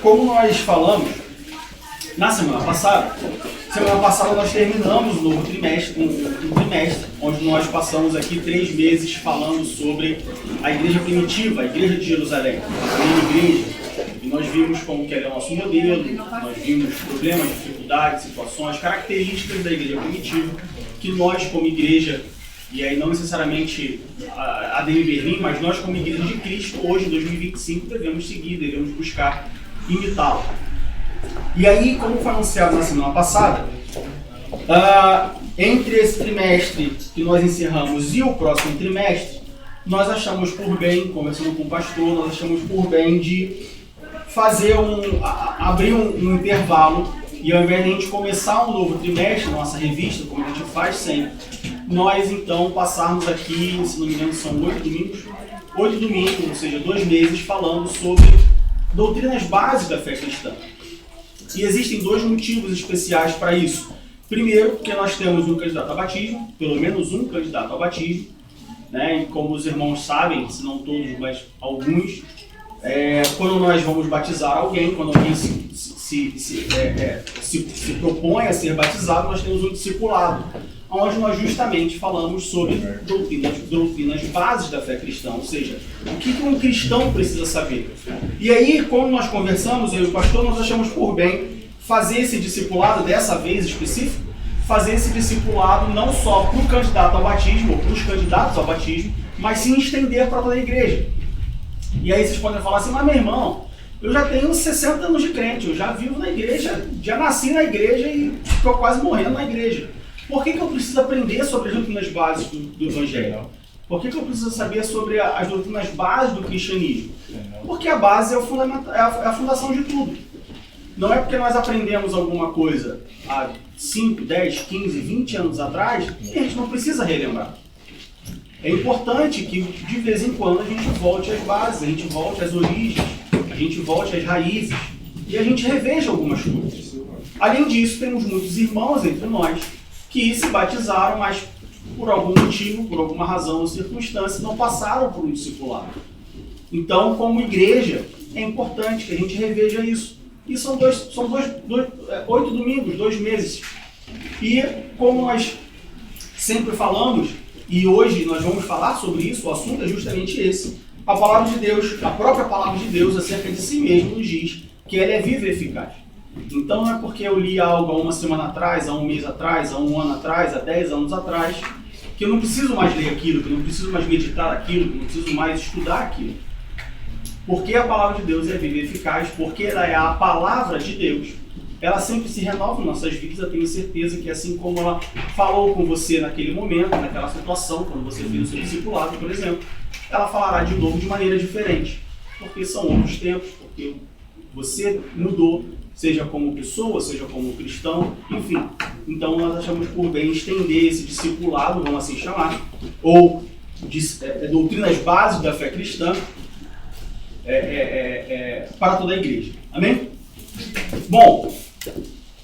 como nós falamos na semana passada nós terminamos o novo trimestre, um trimestre, onde nós passamos aqui 3 meses falando sobre a igreja primitiva, a igreja de Jerusalém, a primeira igreja. E nós vimos como que ela é o nosso modelo, nós vimos problemas, dificuldades, situações, características da igreja primitiva, que nós como igreja, e aí não necessariamente a Demi Berlim, mas nós como igreja de Cristo, hoje em 2025, devemos seguir, devemos buscar imitá-lo. E aí, como foi anunciado na semana passada, entre esse trimestre que nós encerramos e o próximo trimestre, nós achamos por bem, conversando com o pastor, nós achamos por bem de fazer abrir um intervalo, e ao invés de a gente começar um novo trimestre, nossa revista, como a gente faz sempre, nós então passarmos aqui, se não me engano são 8 domingos, ou seja, 2 meses, falando sobre doutrinas básicas da fé cristã. E existem 2 motivos especiais para isso. Primeiro, porque nós temos um candidato a batismo, pelo menos um candidato a batismo, né? E como os irmãos sabem, se não todos, mas alguns, quando nós vamos batizar alguém, quando alguém se propõe a ser batizado, nós temos um discipulado, onde nós justamente falamos sobre doutrinas bases da fé cristã, ou seja, o que um cristão precisa saber. E aí, como nós conversamos, eu e o pastor, nós achamos por bem fazer esse discipulado, dessa vez específico, fazer esse discipulado não só para o candidato ao batismo, ou para os candidatos ao batismo, mas sim estender para toda a igreja. E aí vocês podem falar assim, mas meu irmão, eu já tenho 60 anos de crente, eu já vivo na igreja, já nasci na igreja e estou quase morrendo na igreja. Por que eu preciso aprender sobre as doutrinas básicas do Evangelho? Por que eu preciso saber sobre as doutrinas básicas do cristianismo? Porque a base é a fundação de tudo. Não é porque nós aprendemos alguma coisa há 5, 10, 15, 20 anos atrás que a gente não precisa relembrar. É importante que de vez em quando a gente volte às bases, a gente volte às origens, a gente volte às raízes e a gente reveja algumas coisas. Além disso, temos muitos irmãos entre nós que se batizaram, mas por algum motivo, por alguma razão ou circunstância, não passaram por um discipulado. Então, como igreja, é importante que a gente reveja isso. E são 8 domingos, 2 meses. E como nós sempre falamos, e hoje nós vamos falar sobre isso, o assunto é justamente esse. A palavra de Deus, a própria palavra de Deus acerca de si mesmo nos diz que ela é viva e eficaz. Então não é porque eu li algo há uma semana atrás, há um mês atrás, há um ano atrás, há 10 anos atrás, que eu não preciso mais ler aquilo, que eu não preciso mais meditar aquilo, que eu não preciso mais estudar aquilo. Porque a palavra de Deus é viva e eficaz, porque ela é a palavra de Deus. Ela sempre se renova em nossas vidas, eu tenho certeza que assim como ela falou com você naquele momento, naquela situação, quando você fez o seu discipulado, por exemplo, ela falará de novo de maneira diferente. Porque são outros tempos, porque você mudou, seja como pessoa, seja como cristão, enfim. Então nós achamos por bem estender esse discipulado, vamos assim chamar, ou doutrinas básicas da fé cristã, para toda a igreja. Amém? Bom,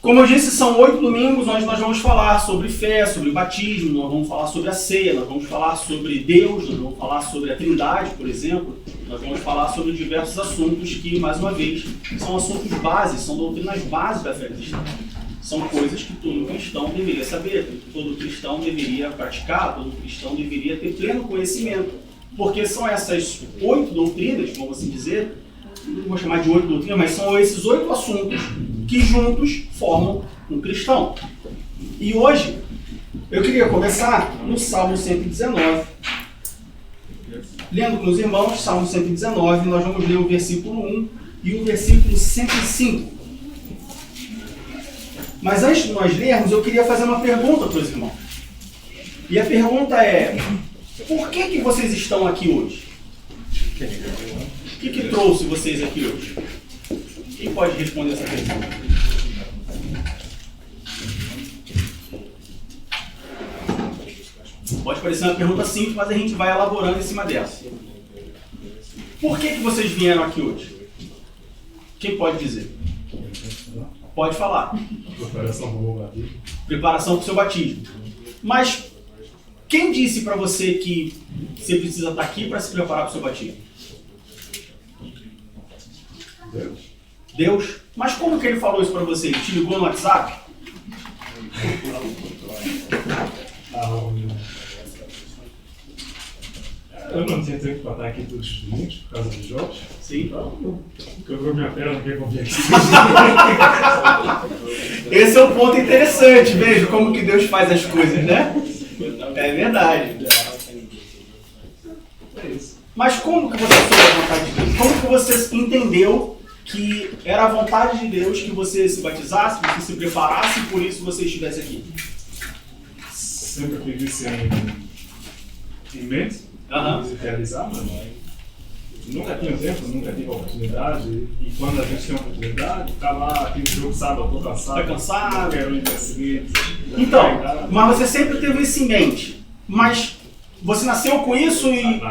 como eu disse, são 8 domingos onde nós vamos falar sobre fé, sobre batismo, nós vamos falar sobre a ceia, nós vamos falar sobre Deus, nós vamos falar sobre a Trindade, por exemplo, nós vamos falar sobre diversos assuntos que, mais uma vez, são assuntos bases, são doutrinas básicas da fé cristã. São coisas que todo cristão deveria saber, todo cristão deveria praticar, todo cristão deveria ter pleno conhecimento. Porque são essas 8 doutrinas, vamos assim dizer, não vou chamar de 8 doutrinas, mas são esses 8 assuntos que juntos formam um cristão. E hoje, eu queria começar no Salmo 119. Lendo com os irmãos, Salmo 119, nós vamos ler o versículo 1 e o versículo 105. Mas antes de nós lermos, eu queria fazer uma pergunta para os irmãos. E a pergunta é: por que vocês estão aqui hoje? O que trouxe vocês aqui hoje? Quem pode responder essa pergunta? Pode parecer uma pergunta simples, mas a gente vai elaborando em cima dela. Por que vocês vieram aqui hoje? Quem pode dizer? Pode falar. Preparação para o seu batismo. Mas quem disse para você que você precisa estar aqui para se preparar para o seu batismo? Deus? Mas como que ele falou isso para você? Ele te ligou no WhatsApp? Eu não tinha tempo para estar aqui todos os domingos por causa dos jogos. Sim. Então, quebrou minha perna, que eu vim aqui. Esse é um ponto interessante, veja como que Deus faz as coisas, né? É verdade. É isso. Mas como que você soube a vontade de Deus? Como que você entendeu que era a vontade de Deus que você se batizasse, que você se preparasse e por isso você estivesse aqui? Sempre tive isso em mente, de realizar, mas nunca tinha tempo, nunca tive oportunidade. E quando a gente tem oportunidade, está lá, aquele jogo, sabe, eu estou cansado. Está cansado? Não quero ir para seguinte. Então, mas você sempre teve isso em mente. Mas você nasceu com isso e...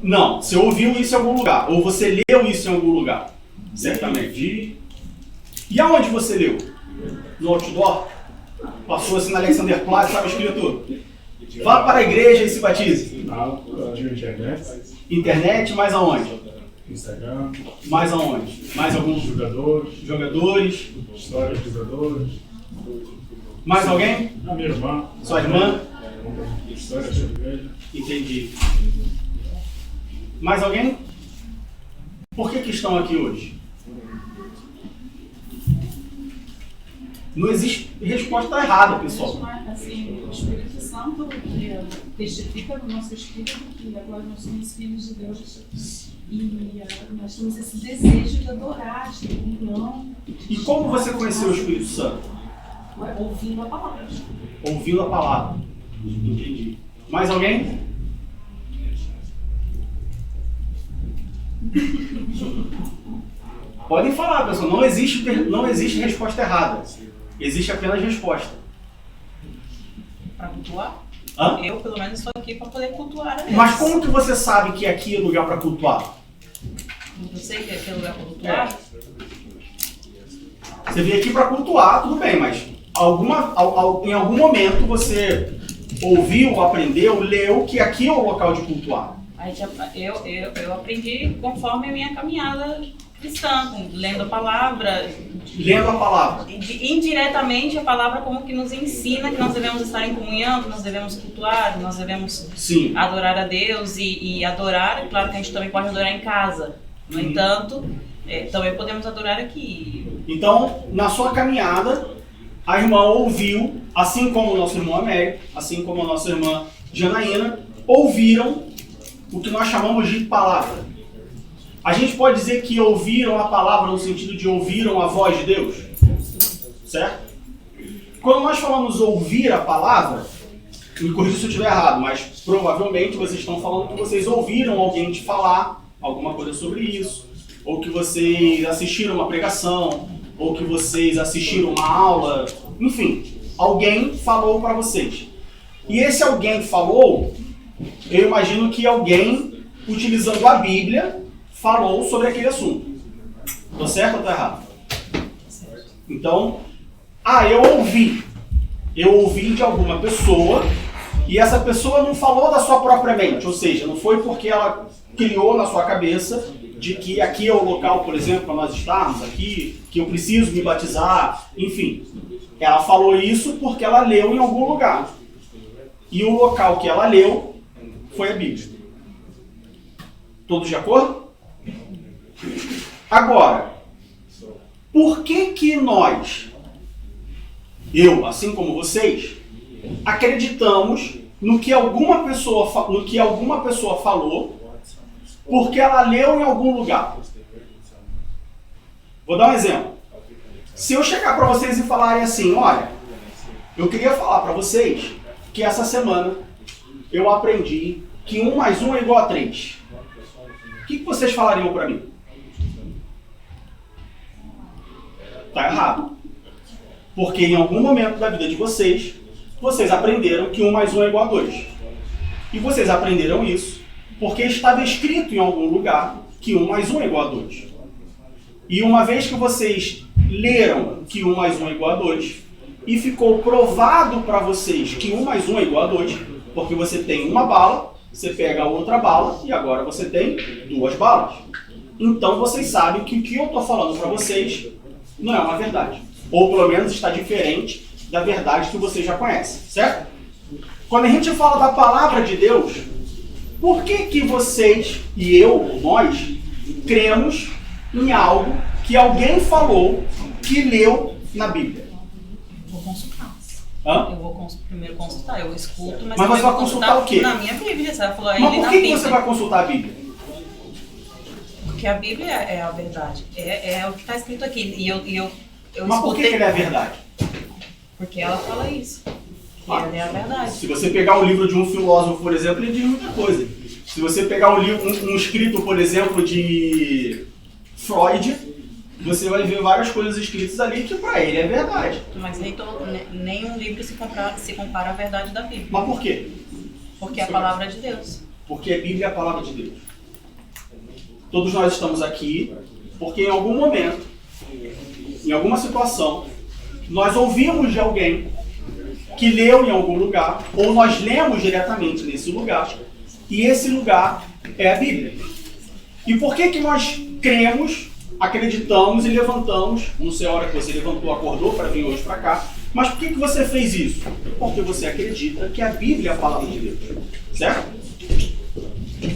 Não, você ouviu isso em algum lugar. Ou você leu isso em algum lugar. Certamente. E aonde você leu? No outdoor? Passou assim na Alexanderplatz, estava escrito: vá para a igreja e se batize. Não, de internet. Internet, mais aonde? Instagram. Mais aonde? Mais alguns jogadores? Histórias de jogadores. Mais alguém? A minha irmã. Sua irmã? Histórias de igreja. Entendi. Mais alguém? Por que estão aqui hoje? Não existe resposta errada, pessoal. Assim, o Espírito Santo testifica no nosso espírito que agora nós somos filhos de Deus e nós temos esse desejo de adorar, de ter comunhão. E como você conheceu o Espírito Santo? Ouvindo a palavra. Ouvindo a palavra. Entendi. Mais alguém? Podem falar, pessoal. Não existe resposta errada. Existe apenas resposta. Para cultuar? Hã? Eu, pelo menos, estou aqui para poder cultuar a Deus. Mas como que você sabe que aqui é lugar para cultuar? Eu sei que aqui é lugar para cultuar. Você veio aqui para cultuar, tudo bem, mas em algum momento você ouviu, aprendeu, leu que aqui é o local de cultuar. Eu aprendi conforme a minha caminhada cristã, lendo a palavra. Lendo a palavra. Indiretamente a palavra como que nos ensina que nós devemos estar em comunhão, que nós devemos cultuar, que nós devemos adorar a Deus e adorar, claro que a gente também pode adorar em casa. No entanto, também podemos adorar aqui. Então, na sua caminhada, a irmã ouviu, assim como o nosso irmão Américo, assim como a nossa irmã Janaína, ouviram o que nós chamamos de palavra. A gente pode dizer que ouviram a palavra no sentido de ouviram a voz de Deus? Certo? Quando nós falamos ouvir a palavra, me corrija se eu estiver errado, mas provavelmente vocês estão falando que vocês ouviram alguém te falar alguma coisa sobre isso, ou que vocês assistiram uma pregação, ou que vocês assistiram uma aula, enfim, alguém falou para vocês. E esse alguém que falou, eu imagino que alguém, utilizando a Bíblia, falou sobre aquele assunto. Tô certo ou tô errado? Então, eu ouvi de alguma pessoa, e essa pessoa não falou da sua própria mente, ou seja, não foi porque ela criou na sua cabeça de que aqui é o local, por exemplo, para nós estarmos aqui, que eu preciso me batizar, enfim. Ela falou isso porque ela leu em algum lugar. E o local que ela leu foi a Bíblia. Todos de acordo? Agora, por que nós, eu, assim como vocês, acreditamos no que alguma pessoa falou porque ela leu em algum lugar? Vou dar um exemplo. Se eu chegar para vocês e falarem assim, olha, eu queria falar para vocês que essa semana eu aprendi que 1 mais 1 é igual a 3. O que vocês falariam para mim? Tá errado. Porque em algum momento da vida de vocês, vocês aprenderam que 1 mais 1 é igual a 2. E vocês aprenderam isso porque estava escrito em algum lugar que 1 mais 1 é igual a 2. E uma vez que vocês leram que 1 mais 1 é igual a 2, e ficou provado para vocês que 1 mais 1 é igual a 2, porque você tem uma bala, você pega a outra bala e agora você tem 2 balas. então vocês sabem que o que eu estou falando para vocês não é uma verdade. Ou pelo menos está diferente da verdade que vocês já conhecem, certo? Quando a gente fala da palavra de Deus, por que vocês e eu, nós, cremos em algo que alguém falou que leu na Bíblia? Vou consultar. Hã? Eu vou primeiro consultar, eu escuto, mas você vai consultar o quê? Na minha Bíblia, você falou aí. Mas por que você vai consultar a Bíblia? Porque a Bíblia é a verdade. É o que está escrito aqui. Mas por que ela é a verdade? Porque ela fala isso. Ela é a verdade. Se você pegar o livro de um filósofo, por exemplo, ele diz muita coisa. Se você pegar um escrito, por exemplo, de Freud, você vai ver várias coisas escritas ali que para ele é verdade. Mas nenhum livro se compara à verdade da Bíblia. Mas por quê? Porque é a palavra de Deus. Porque a Bíblia é a palavra de Deus. Todos nós estamos aqui porque em algum momento, em alguma situação, nós ouvimos de alguém que leu em algum lugar, ou nós lemos diretamente nesse lugar, e esse lugar é a Bíblia. E por que nós cremos, acreditamos e levantamos? Não sei a hora que você levantou, acordou para vir hoje para cá, mas por que você fez isso? Porque você acredita que a Bíblia é a palavra de Deus. Certo?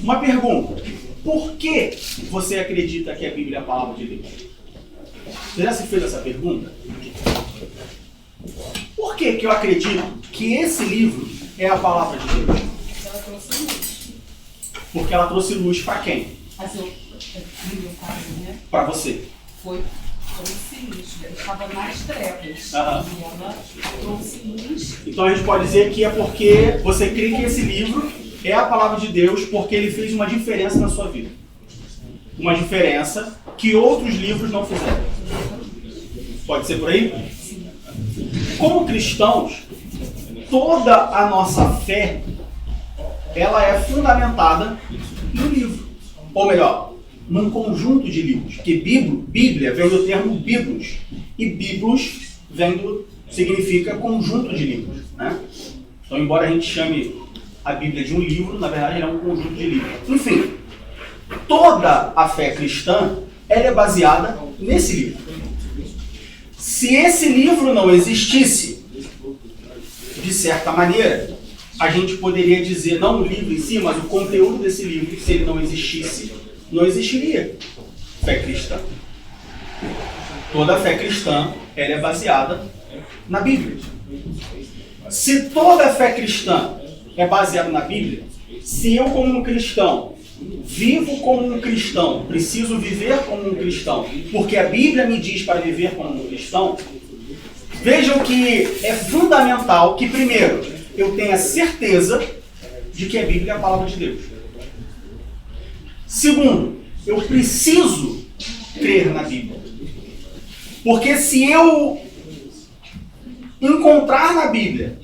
Uma pergunta. Por que você acredita que a Bíblia é a palavra de Deus? Você já se fez essa pergunta? Por que eu acredito que esse livro é a palavra de Deus? Ela trouxe luz. Porque ela trouxe luz para quem? Para você. Trouxe luz. Eu estava nas trevas. Aham. E ela trouxe luz. Então a gente pode dizer que é porque você crê que esse livro é a palavra de Deus porque ele fez uma diferença na sua vida. Uma diferença que outros livros não fizeram. Pode ser por aí? Como cristãos, toda a nossa fé, ela é fundamentada no livro. Ou melhor, num conjunto de livros. Porque Bíblia vem do termo biblos. E biblos significa conjunto de livros. Né? Então, embora a gente chame a Bíblia de um livro, na verdade ela é um conjunto de livros. Enfim, toda a fé cristã ela é baseada nesse livro. Se esse livro não existisse, de certa maneira, a gente poderia dizer, não o livro em si, mas o conteúdo desse livro, se ele não existisse, não existiria fé cristã. Toda a fé cristã ela é baseada na Bíblia. Se toda a fé cristã é baseada na Bíblia, se eu como um cristão vivo como um cristão, preciso viver como um cristão, porque a Bíblia me diz para viver como um cristão, vejam que é fundamental que, primeiro, eu tenha certeza de que a Bíblia é a palavra de Deus. Segundo, eu preciso crer na Bíblia. Porque se eu encontrar na Bíblia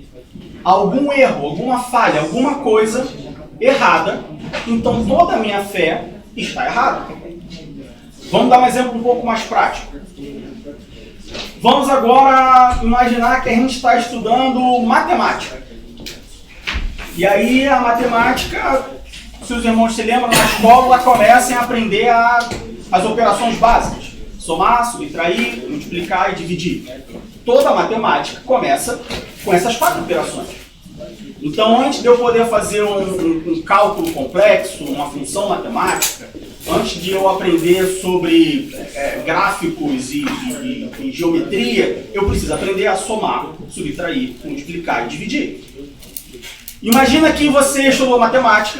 algum erro, alguma falha, alguma coisa errada, então toda a minha fé está errada. Vamos dar um exemplo um pouco mais prático. Vamos agora imaginar que a gente está estudando matemática. E aí a matemática, se os irmãos se lembram, na escola comecem a aprender as operações básicas. Somar, subtrair, multiplicar e dividir. Toda a matemática começa com essas 4 operações. Então, antes de eu poder fazer um cálculo complexo, uma função matemática, antes de eu aprender sobre gráficos e geometria, eu preciso aprender a somar, subtrair, multiplicar e dividir. Imagina que você estudou matemática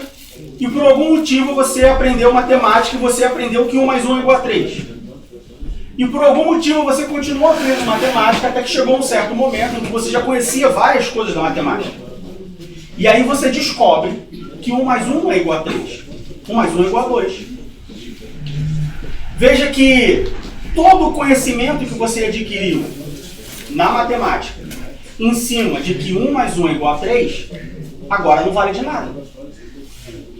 e por algum motivo você aprendeu matemática e você aprendeu que 1 mais 1 é igual a 3. E por algum motivo você continuou aprendendo matemática até que chegou um certo momento em que você já conhecia várias coisas da matemática. E aí você descobre que 1 mais 1 é igual a 3. 1 mais 1 é igual a 2. Veja que todo o conhecimento que você adquiriu na matemática em cima de que 1 mais 1 é igual a 3, agora não vale de nada.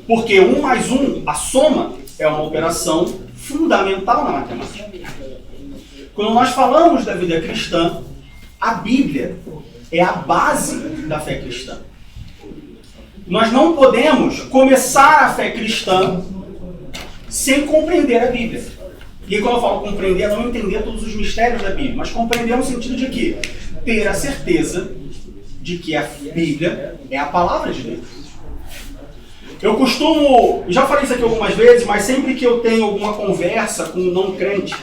Porque 1 mais 1, a soma, é uma operação fundamental na matemática. Quando nós falamos da vida cristã, a Bíblia é a base da fé cristã. Nós não podemos começar a fé cristã sem compreender a Bíblia. E quando eu falo compreender, não entender todos os mistérios da Bíblia, mas compreender no sentido de que ter a certeza de que a Bíblia é a palavra de Deus. Eu costumo, já falei isso aqui algumas vezes, mas sempre que eu tenho alguma conversa com um não crente,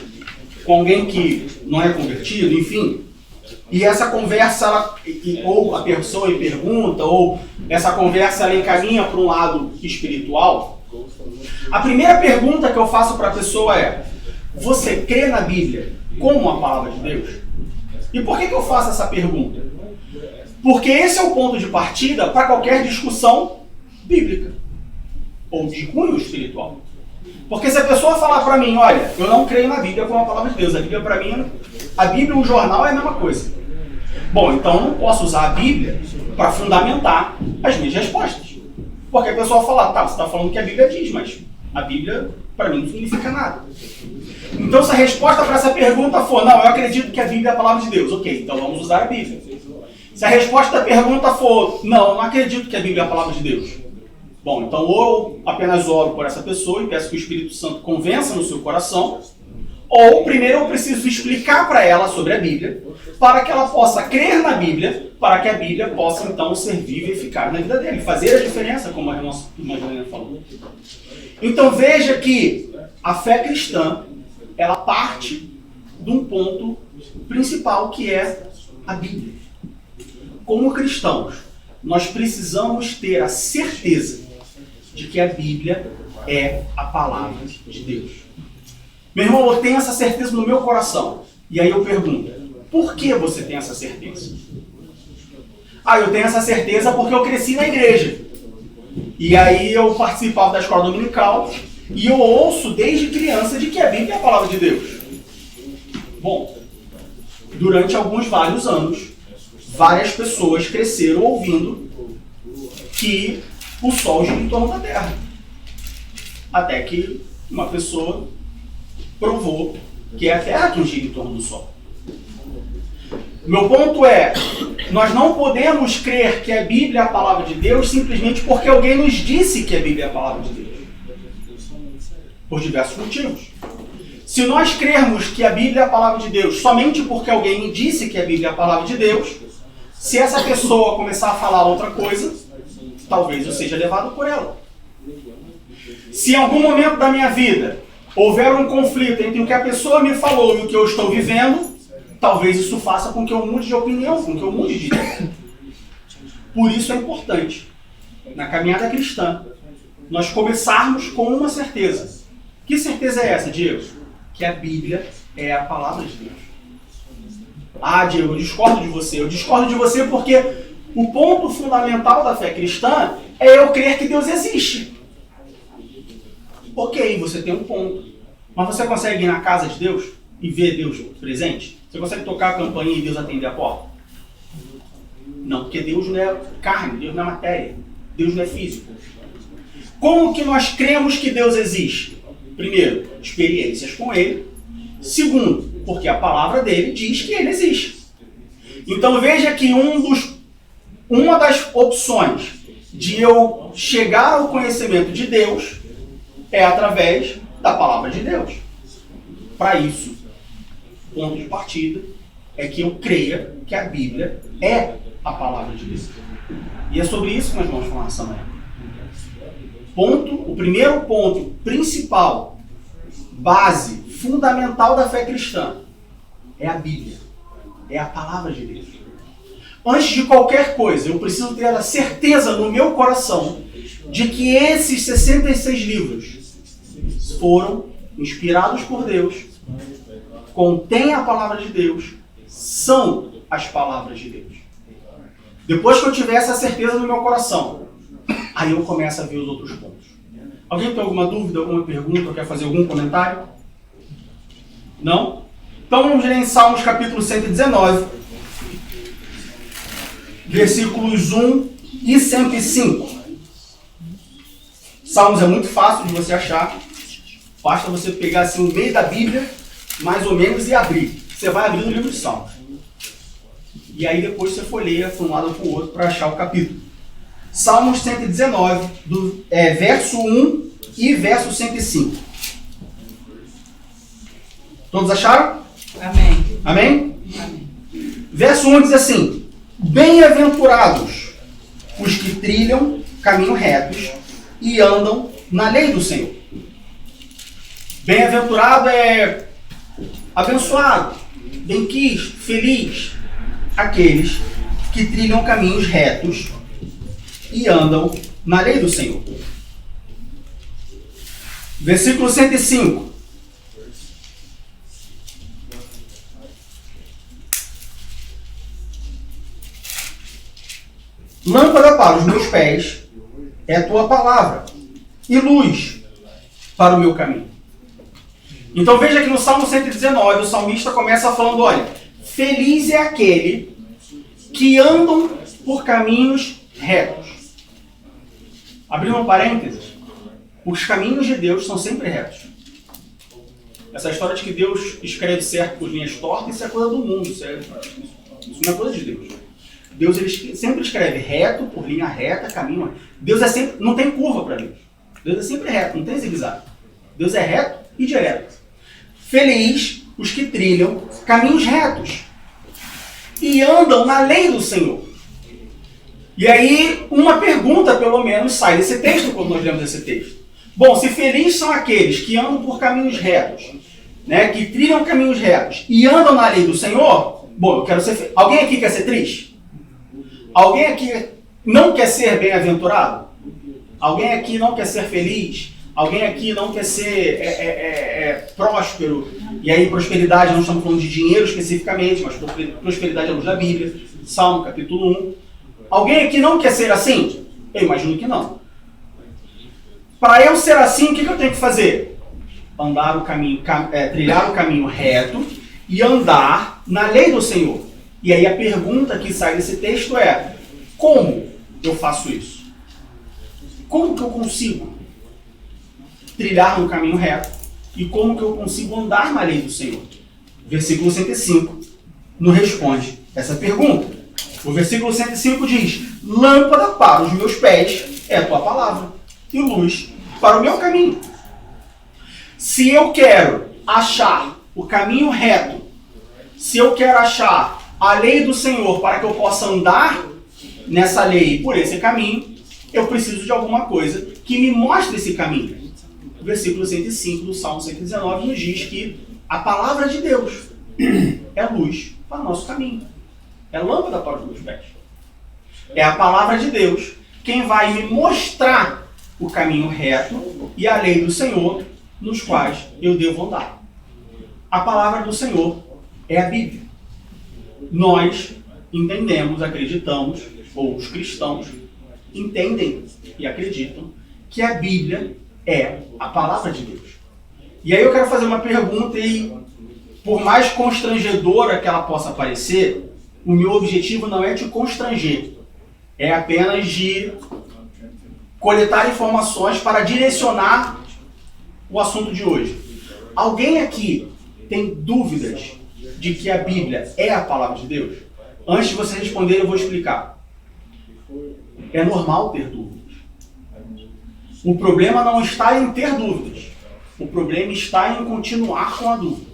com alguém que não é convertido, enfim, e essa conversa, ou a pessoa pergunta, ou essa conversa ela encaminha para um lado espiritual, a primeira pergunta que eu faço para a pessoa é: você crê na Bíblia como a palavra de Deus? E por que eu faço essa pergunta? Porque esse é o ponto de partida para qualquer discussão bíblica ou de cunho espiritual. Porque se a pessoa falar para mim, olha, eu não creio na Bíblia como a palavra de Deus, a Bíblia para mim, a Bíblia e o jornal é a mesma coisa. Bom, então eu não posso usar a Bíblia para fundamentar as minhas respostas. Porque a pessoa fala, tá, você está falando que a Bíblia diz, mas a Bíblia para mim não significa nada. Então se a resposta para essa pergunta for, não, eu acredito que a Bíblia é a palavra de Deus, ok, então vamos usar a Bíblia. Se a resposta da pergunta for, não, eu não acredito que a Bíblia é a palavra de Deus. Bom, então ou eu apenas oro por essa pessoa e peço que o Espírito Santo convença no seu coração, ou primeiro eu preciso explicar para ela sobre a Bíblia, para que ela possa crer na Bíblia, para que a Bíblia possa então ser viva e eficaz na vida dele, fazer a diferença, como a nossa irmã Helena falou. Então veja que a fé cristã, ela parte de um ponto principal que é a Bíblia. Como cristãos, nós precisamos ter a certeza de que a Bíblia é a palavra de Deus. Meu irmão, eu tenho essa certeza no meu coração. E aí eu pergunto, por que você tem essa certeza? Ah, eu tenho essa certeza porque eu cresci na igreja. E aí eu participava da escola dominical e eu ouço desde criança de que a Bíblia é a palavra de Deus. Bom, durante vários anos, várias pessoas cresceram ouvindo que o Sol gira em torno da Terra. Até que uma pessoa provou que é a Terra que gira em torno do Sol. Meu ponto é, nós não podemos crer que a Bíblia é a palavra de Deus simplesmente porque alguém nos disse que a Bíblia é a palavra de Deus. Por diversos motivos. Se nós crermos que a Bíblia é a palavra de Deus somente porque alguém me disse que a Bíblia é a palavra de Deus, se essa pessoa começar a falar outra coisa, talvez eu seja levado por ela. Se em algum momento da minha vida houver um conflito entre o que a pessoa me falou e o que eu estou vivendo, talvez isso faça com que eu mude de opinião, com que eu mude de ideia. Por isso é importante, na caminhada cristã, nós começarmos com uma certeza. Que certeza é essa, Diego? Que a Bíblia é a palavra de Deus. Ah, Diego, eu discordo de você. Eu discordo de você porque o ponto fundamental da fé cristã é eu crer que Deus existe. Ok, você tem um ponto. Mas você consegue ir na casa de Deus e ver Deus presente? Você consegue tocar a campainha e Deus atender a porta? Não, porque Deus não é carne, Deus não é matéria, Deus não é físico. Como que nós cremos que Deus existe? Primeiro, experiências com Ele. Segundo, porque a palavra dele diz que Ele existe. Então veja que uma das opções de eu chegar ao conhecimento de Deus é através da palavra de Deus. Para isso, o ponto de partida é que eu creia que a Bíblia é a palavra de Deus. E é sobre isso que nós vamos falar nessa manhã. O primeiro ponto principal, base, fundamental da fé cristã é a Bíblia. É a palavra de Deus. Antes de qualquer coisa, eu preciso ter a certeza no meu coração de que esses 66 livros foram inspirados por Deus, contêm a palavra de Deus, são as palavras de Deus. Depois que eu tiver essa certeza no meu coração, aí eu começo a ver os outros pontos. Alguém tem alguma dúvida, alguma pergunta, ou quer fazer algum comentário? Não? Então vamos ler em Salmos capítulo 119, versículos 1 e 105. Salmos é muito fácil de você achar. Basta você pegar assim o meio da Bíblia, mais ou menos, e abrir. Você vai abrir no livro de Salmos. E aí depois você folheia para um lado ou para o outro para achar o capítulo. Salmos 119, verso 1 e verso 105. Todos acharam? Amém. Amém? Amém. Verso 1 diz assim: bem-aventurados os que trilham caminho retos e andam na lei do Senhor. Bem-aventurado é abençoado, benquisto, feliz. Aqueles que trilham caminhos retos e andam na lei do Senhor. Versículo 105. Lâmpada para os meus pés é a tua palavra e luz para o meu caminho. Então veja que no Salmo 119 o salmista começa falando, olha, feliz é aquele que andam por caminhos retos. Abrindo um parênteses, os caminhos de Deus são sempre retos. Essa história de que Deus escreve certo por linhas tortas, isso é coisa do mundo, isso não é coisa de Deus. Deus ele sempre escreve reto, por linha reta, caminho. Deus é sempre, não tem curva para Deus. Deus é sempre reto, não tem zigue-zague. Deus é reto e direto. Feliz os que trilham caminhos retos e andam na lei do Senhor. E aí, uma pergunta, pelo menos, sai desse texto quando nós lemos esse texto. Bom, se felizes são aqueles que andam por caminhos retos, né, que trilham caminhos retos e andam na lei do Senhor, bom, eu quero ser feliz. Alguém aqui quer ser triste? Alguém aqui não quer ser bem-aventurado? Alguém aqui não quer ser feliz? Alguém aqui não quer ser próspero? E aí, prosperidade, não estamos falando de dinheiro especificamente, mas prosperidade à luz da Bíblia. Salmo, capítulo 1. Alguém aqui não quer ser assim? Eu imagino que não. Para eu ser assim, o que eu tenho que fazer? Andar o caminho, trilhar o caminho reto e andar na lei do Senhor. E aí a pergunta que sai desse texto é: como eu faço isso? Como que eu consigo trilhar no caminho reto? E como que eu consigo andar na lei do Senhor? Versículo 105 nos responde essa pergunta. O versículo 105 diz: lâmpada para os meus pés é a tua palavra e luz para o meu caminho. Se eu quero achar o caminho reto, se eu quero achar a lei do Senhor para que eu possa andar nessa lei por esse caminho, eu preciso de alguma coisa que me mostre esse caminho. O versículo 105 do Salmo 119 nos diz que a palavra de Deus é luz para o nosso caminho. É lâmpada para os meus pés. É a palavra de Deus quem vai me mostrar o caminho reto e a lei do Senhor nos quais eu devo andar. A palavra do Senhor é a Bíblia. Nós entendemos, acreditamos, ou os cristãos entendem e acreditam que a Bíblia é a palavra de Deus. E aí eu quero fazer uma pergunta e, por mais constrangedora que ela possa parecer, o meu objetivo não é te constranger, é apenas de coletar informações para direcionar o assunto de hoje. Alguém aqui tem dúvidas de que a Bíblia é a palavra de Deus? Antes de você responder, eu vou explicar. É normal ter dúvidas. O problema não está em ter dúvidas. O problema está em continuar com a dúvida.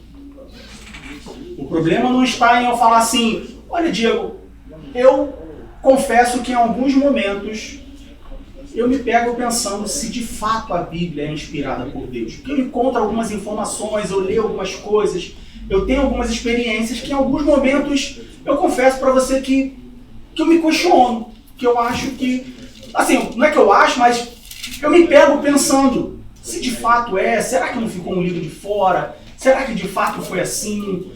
O problema não está em eu falar assim: olha, Diego, eu confesso que em alguns momentos eu me pego pensando se de fato a Bíblia é inspirada por Deus. Porque eu encontro algumas informações, eu leio algumas coisas, eu tenho algumas experiências que em alguns momentos eu confesso para você que eu me questiono, que eu acho que, assim, não é que eu acho, mas eu me pego pensando se de fato é, será que não ficou um livro de fora? Será que de fato foi assim?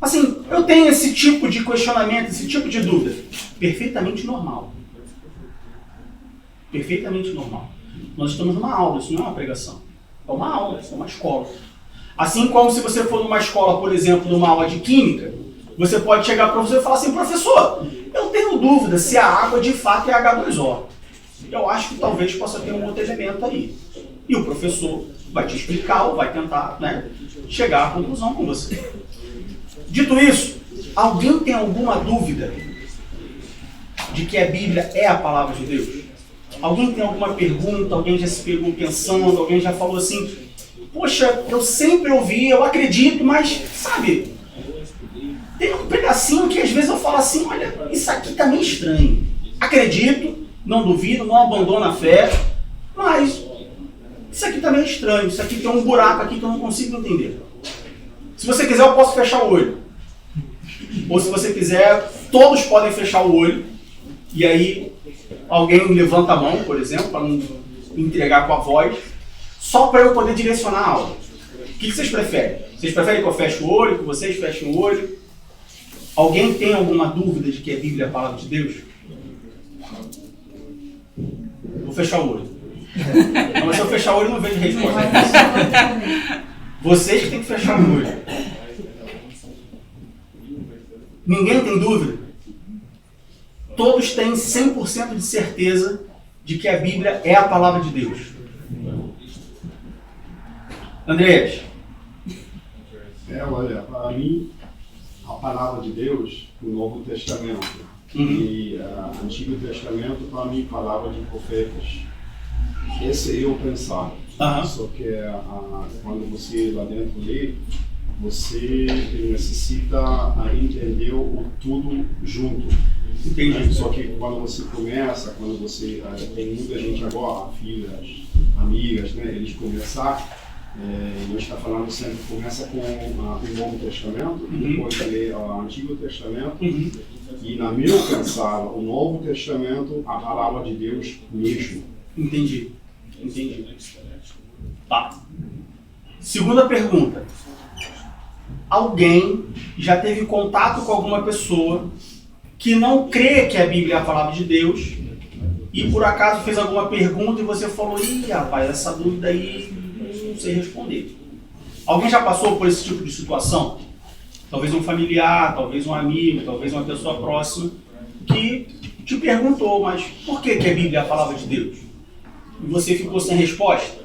Assim, eu tenho esse tipo de questionamento, esse tipo de dúvida. Perfeitamente normal. Perfeitamente normal. Nós estamos numa aula, isso não é uma pregação. É uma aula, é uma escola. Assim como se você for numa escola, por exemplo, numa aula de química, você pode chegar para o professor e falar assim: professor, eu tenho dúvida se a água de fato é H2O. Eu acho que talvez possa ter um outro elemento aí. E o professor vai te explicar ou vai tentar, né, chegar à conclusão com você. Dito isso, alguém tem alguma dúvida de que a Bíblia é a palavra de Deus? Alguém tem alguma pergunta? Alguém já se pegou pensando? Alguém já falou assim: poxa, eu sempre ouvi, eu acredito, mas, sabe, tem um pedacinho que às vezes eu falo assim, olha, isso aqui tá meio estranho. Acredito, não duvido, não abandono a fé, mas isso aqui tá meio estranho, isso aqui tem um buraco aqui que eu não consigo entender. Se você quiser, eu posso fechar o olho. Ou se você quiser, todos podem fechar o olho. E aí, alguém levanta a mão, por exemplo, para não entregar com a voz, só para eu poder direcionar a aula. O que vocês preferem? Vocês preferem que eu feche o olho, que vocês fechem o olho? Alguém tem alguma dúvida de que a Bíblia é a palavra de Deus? Vou fechar o olho. Não, mas se eu fechar o olho, eu não vejo resposta. Vocês que têm que fechar o olho. Ninguém tem dúvida? Todos têm 100% de certeza de que a Bíblia é a palavra de Deus. Andrés? Olha, para mim, a palavra de Deus, o Novo Testamento, e o Antigo Testamento, para mim, palavra de profetas. Esse é o pensar. Só que quando você lá dentro lê, você necessita entender o tudo junto. Entendi. Só que quando você começa, quando você tem muita gente agora, filhas, amigas, né, eles começar, a gente está falando sempre, começa com o Novo Testamento, depois lê o Antigo Testamento, e na meu pensar, o Novo Testamento, a palavra de Deus mesmo. Entendi. Tá. Segunda pergunta. Alguém já teve contato com alguma pessoa que não crê que a Bíblia é a palavra de Deus e por acaso fez alguma pergunta e você falou, ih, rapaz, essa dúvida aí não sei responder. Alguém já passou por esse tipo de situação? Talvez um familiar, talvez um amigo, talvez uma pessoa próxima que te perguntou, mas por que a Bíblia é a palavra de Deus? E você ficou sem resposta?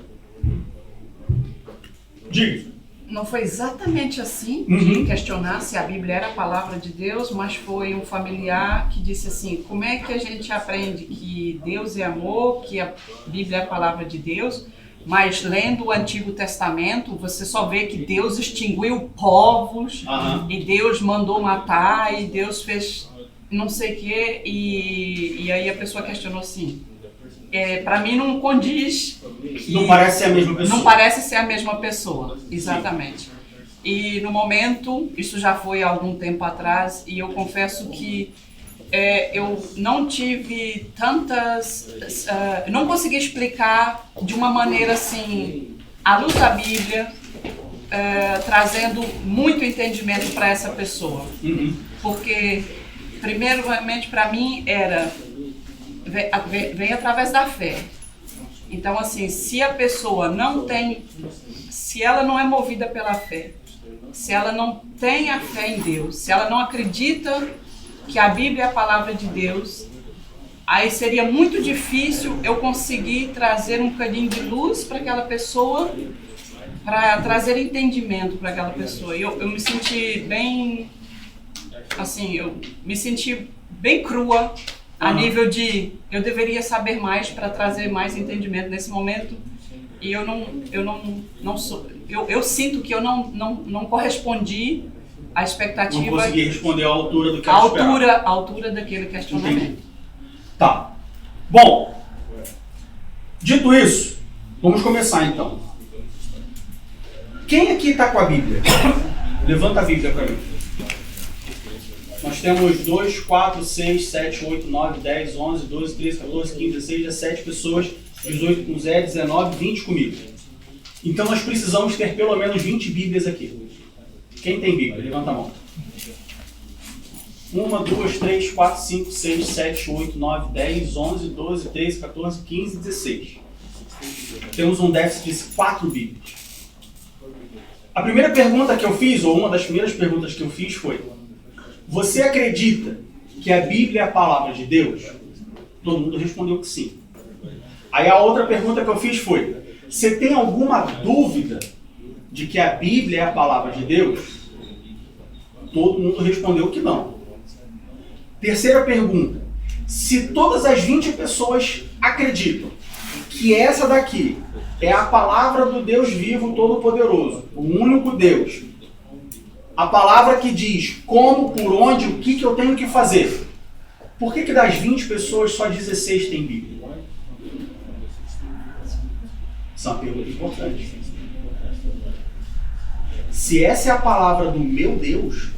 Diga. Não foi exatamente assim de questionar se a Bíblia era a palavra de Deus, mas foi um familiar que disse assim, como é que a gente aprende que Deus é amor, que a Bíblia é a palavra de Deus, mas lendo o Antigo Testamento, você só vê que Deus extinguiu povos, e Deus mandou matar, e Deus fez não sei o quê, e aí a pessoa questionou assim, para mim não condiz. Não parece ser a mesma pessoa. Não parece ser a mesma pessoa, exatamente. Sim. E no momento, isso já foi há algum tempo atrás, e eu confesso que eu não tive tantas... não consegui explicar de uma maneira assim, à luz da Bíblia, trazendo muito entendimento para essa pessoa. Porque, primeiramente, para mim, vem através da fé. Então, assim, se a pessoa não tem, se ela não é movida pela fé, se ela não tem a fé em Deus, se ela não acredita que a Bíblia é a palavra de Deus, aí seria muito difícil eu conseguir trazer um bocadinho de luz para aquela pessoa, para trazer entendimento para aquela pessoa. Eu me senti bem, assim, eu me senti bem crua, a nível de, eu deveria saber mais para trazer mais entendimento nesse momento, e eu sinto que eu não correspondi à expectativa. Não consegui responder à altura do que eu esperava. A altura daquele questionamento. Entendi. Tá. Bom, dito isso, vamos começar então. Quem aqui está com a Bíblia? Levanta a Bíblia para mim. Nós temos 2, 4, 6, 7, 8, 9, 10, 11, 12, 13, 14, 15, 16, 17 pessoas, 18 com Zé, 19, 20 comigo. Então nós precisamos ter pelo menos 20 Bíblias aqui. Quem tem Bíblia? Levanta a mão. 1, 2, 3, 4, 5, 6, 7, 8, 9, 10, 11, 12, 13, 14, 15, 16. Temos um déficit de 4 Bíblias. A primeira pergunta que eu fiz, ou uma das primeiras perguntas que eu fiz foi: você acredita que a Bíblia é a palavra de Deus? Todo mundo respondeu que sim. Aí a outra pergunta que eu fiz foi: você tem alguma dúvida de que a Bíblia é a palavra de Deus? Todo mundo respondeu que não. Terceira pergunta: se todas as 20 pessoas acreditam que essa daqui é a palavra do Deus vivo, todo-poderoso, o único Deus. A palavra que diz como, por onde, o que eu tenho que fazer. Por que das 20 pessoas só 16 têm Bíblia? Isso é uma pergunta importante. Se essa é a palavra do meu Deus,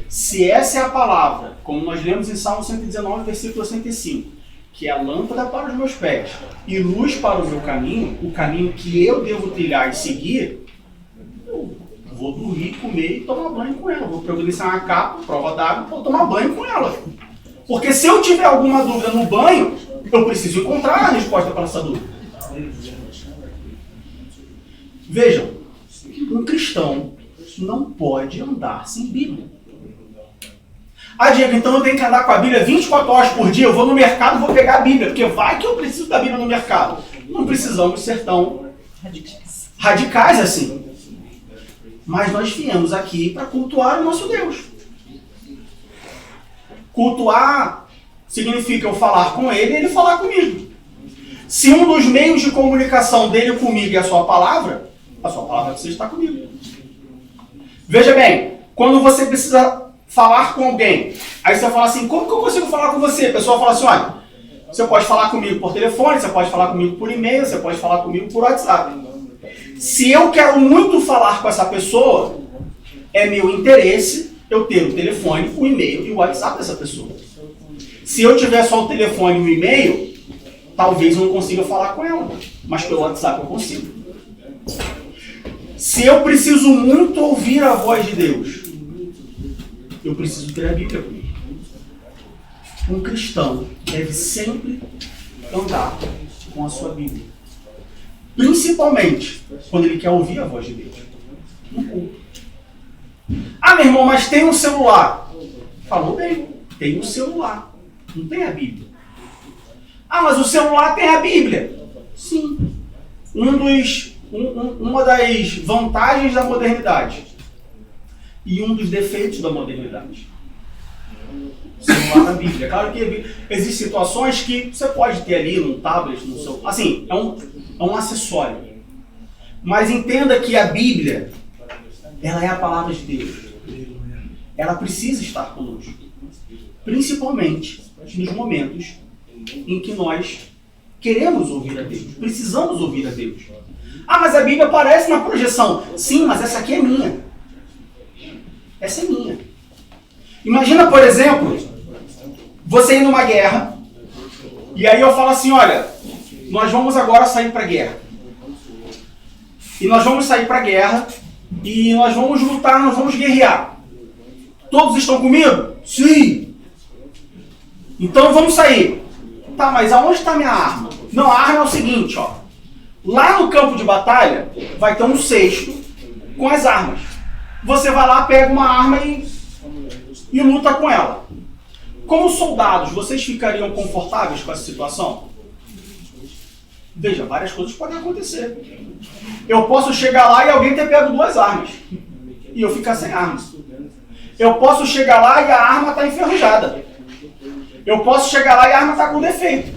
se essa é a palavra, como nós lemos em Salmo 119, versículo 65, que é a lâmpada para os meus pés e luz para o meu caminho, o caminho que eu devo trilhar e seguir, eu vou dormir, comer e tomar banho com ela. Vou providenciar uma capa, prova d'água, vou tomar banho com ela. Porque se eu tiver alguma dúvida no banho, eu preciso encontrar a resposta para essa dúvida. Vejam, um cristão não pode andar sem Bíblia. Ah, Diego, então eu tenho que andar com a Bíblia 24 horas por dia, eu vou no mercado e vou pegar a Bíblia, porque vai que eu preciso da Bíblia no mercado. Não precisamos ser tão radicais assim. Mas nós viemos aqui para cultuar o nosso Deus. Cultuar significa eu falar com ele e ele falar comigo. Se um dos meios de comunicação dele comigo é a sua palavra precisa estar comigo. Veja bem, quando você precisa falar com alguém, aí você fala assim, como que eu consigo falar com você? A pessoa fala assim, olha, você pode falar comigo por telefone, você pode falar comigo por e-mail, você pode falar comigo por WhatsApp. Se eu quero muito falar com essa pessoa, é meu interesse eu ter o telefone, o e-mail e o WhatsApp dessa pessoa. Se eu tiver só o telefone e o e-mail, talvez eu não consiga falar com ela, mas pelo WhatsApp eu consigo. Se eu preciso muito ouvir a voz de Deus, eu preciso ter a Bíblia comigo. Um cristão deve sempre andar com a sua Bíblia. Principalmente quando ele quer ouvir a voz de Deus. No culto. Ah, meu irmão, mas tem um celular. Falou bem, tem um celular. Não tem a Bíblia. Ah, mas o celular tem a Bíblia. Sim. Uma das vantagens da modernidade e um dos defeitos da modernidade. O celular na Bíblia. Claro que existem situações que você pode ter ali num tablet, no seu... Assim, é um acessório. Mas entenda que a Bíblia, ela é a palavra de Deus. Ela precisa estar conosco. Principalmente nos momentos em que nós queremos ouvir a Deus. Precisamos ouvir a Deus. Ah, mas a Bíblia aparece na projeção. Sim, mas essa aqui é minha. Essa é minha. Imagina, por exemplo, você ir numa guerra, e aí eu falo assim, olha, nós vamos agora sair para a guerra. E nós vamos sair para a guerra, e nós vamos lutar, nós vamos guerrear. Todos estão comigo? Sim. Então vamos sair. Tá, mas aonde está minha arma? Não, a arma é o seguinte, ó. Lá no campo de batalha, vai ter um cesto com as armas. Você vai lá, pega uma arma e luta com ela. Como soldados, vocês ficariam confortáveis com essa situação? Veja, várias coisas podem acontecer. Eu posso chegar lá e alguém ter pego 2 armas. E eu ficar sem armas. Eu posso chegar lá e a arma está enferrujada. Eu posso chegar lá e a arma está com defeito.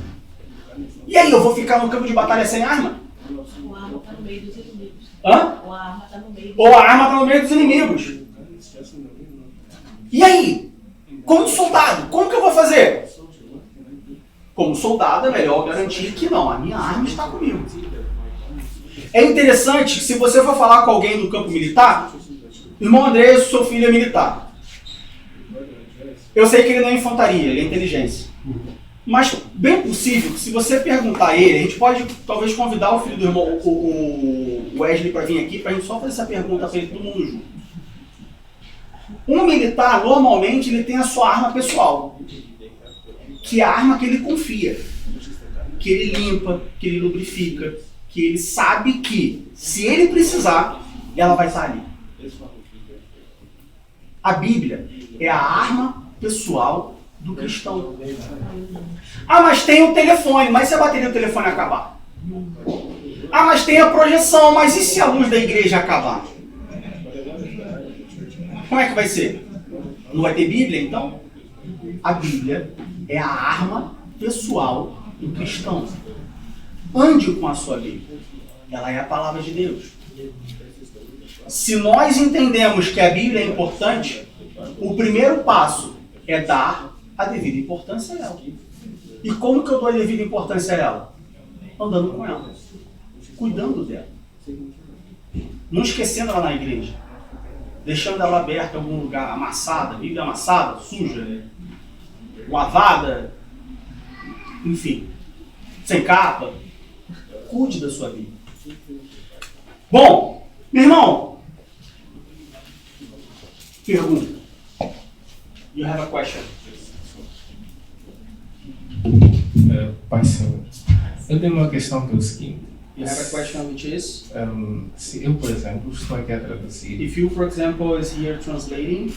E aí, eu vou ficar no campo de batalha sem arma? Ou a arma está no meio dos inimigos. Hã? Ou a arma está no meio. Ou a arma está no meio dos inimigos. E aí? Como soldado, como que eu vou fazer? Como soldado, é melhor garantir que não, a minha arma está comigo. É interessante que se você for falar com alguém do campo militar, irmão André, seu filho é militar. Eu sei que ele não é infantaria, ele é inteligência. Mas bem possível que se você perguntar a ele, a gente pode talvez convidar o filho do irmão, o Wesley, para vir aqui, para a gente só fazer essa pergunta para ele, todo mundo junto. Um militar, normalmente, ele tem a sua arma pessoal. Que é a arma que ele confia. Que ele limpa, que ele lubrifica, que ele sabe que, se ele precisar, ela vai estar ali. A Bíblia é a arma pessoal do cristão. Ah, mas tem o telefone, mas se a bateria do telefone acabar? Ah, mas tem a projeção, mas e se a luz da igreja acabar? Como é que vai ser? Não vai ter Bíblia, então? A Bíblia é a arma pessoal do cristão. Ande com a sua Bíblia. Ela é a palavra de Deus. Se nós entendemos que a Bíblia é importante, o primeiro passo é dar a devida importância a ela. E como que eu dou a devida importância a ela? Andando com ela, cuidando dela, não esquecendo ela na igreja, deixando ela aberta em algum lugar, amassada, Bíblia amassada, suja, lavada, enfim, sem capa. Cuide da sua Bíblia. Bom, meu irmão, pergunta. You have a question? Pai Senhor, eu tenho uma questão que é o seguinte. You have a question which is? Se eu, por exemplo, estou aqui a traduzir. If you, for example, is here translating,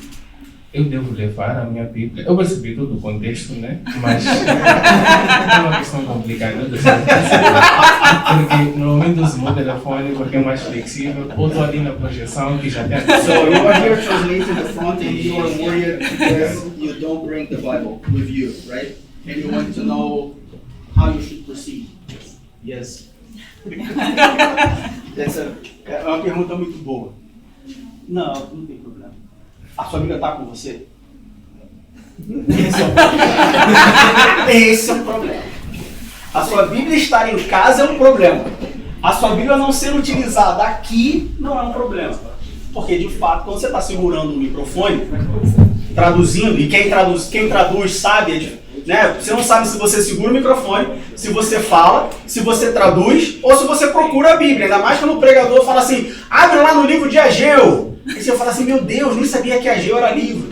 eu devo levar a minha Bíblia. Eu percebi todo o contexto, né? Mas é uma questão complicada. Porque normalmente uso o meu telefone porque é mais flexível. Ou estou ali na projeção que já tem. So you are here translating the front and you are worried because you don't bring the Bible with you, right? And you want to know how you should proceed. Yes. Essa é uma pergunta muito boa. Não tem problema. A sua Bíblia está com você? Esse é o problema. A sua Bíblia estar em casa é um problema. A sua Bíblia não ser utilizada aqui não é um problema. Porque, de fato, quando você está segurando o microfone, traduzindo, e quem traduz sabe, né? Você não sabe se você segura o microfone, se você fala, se você traduz, ou se você procura a Bíblia. Ainda mais quando o pregador fala assim, abre lá no livro de Ageu. E você fala assim, meu Deus, nem sabia que Ageu era livro.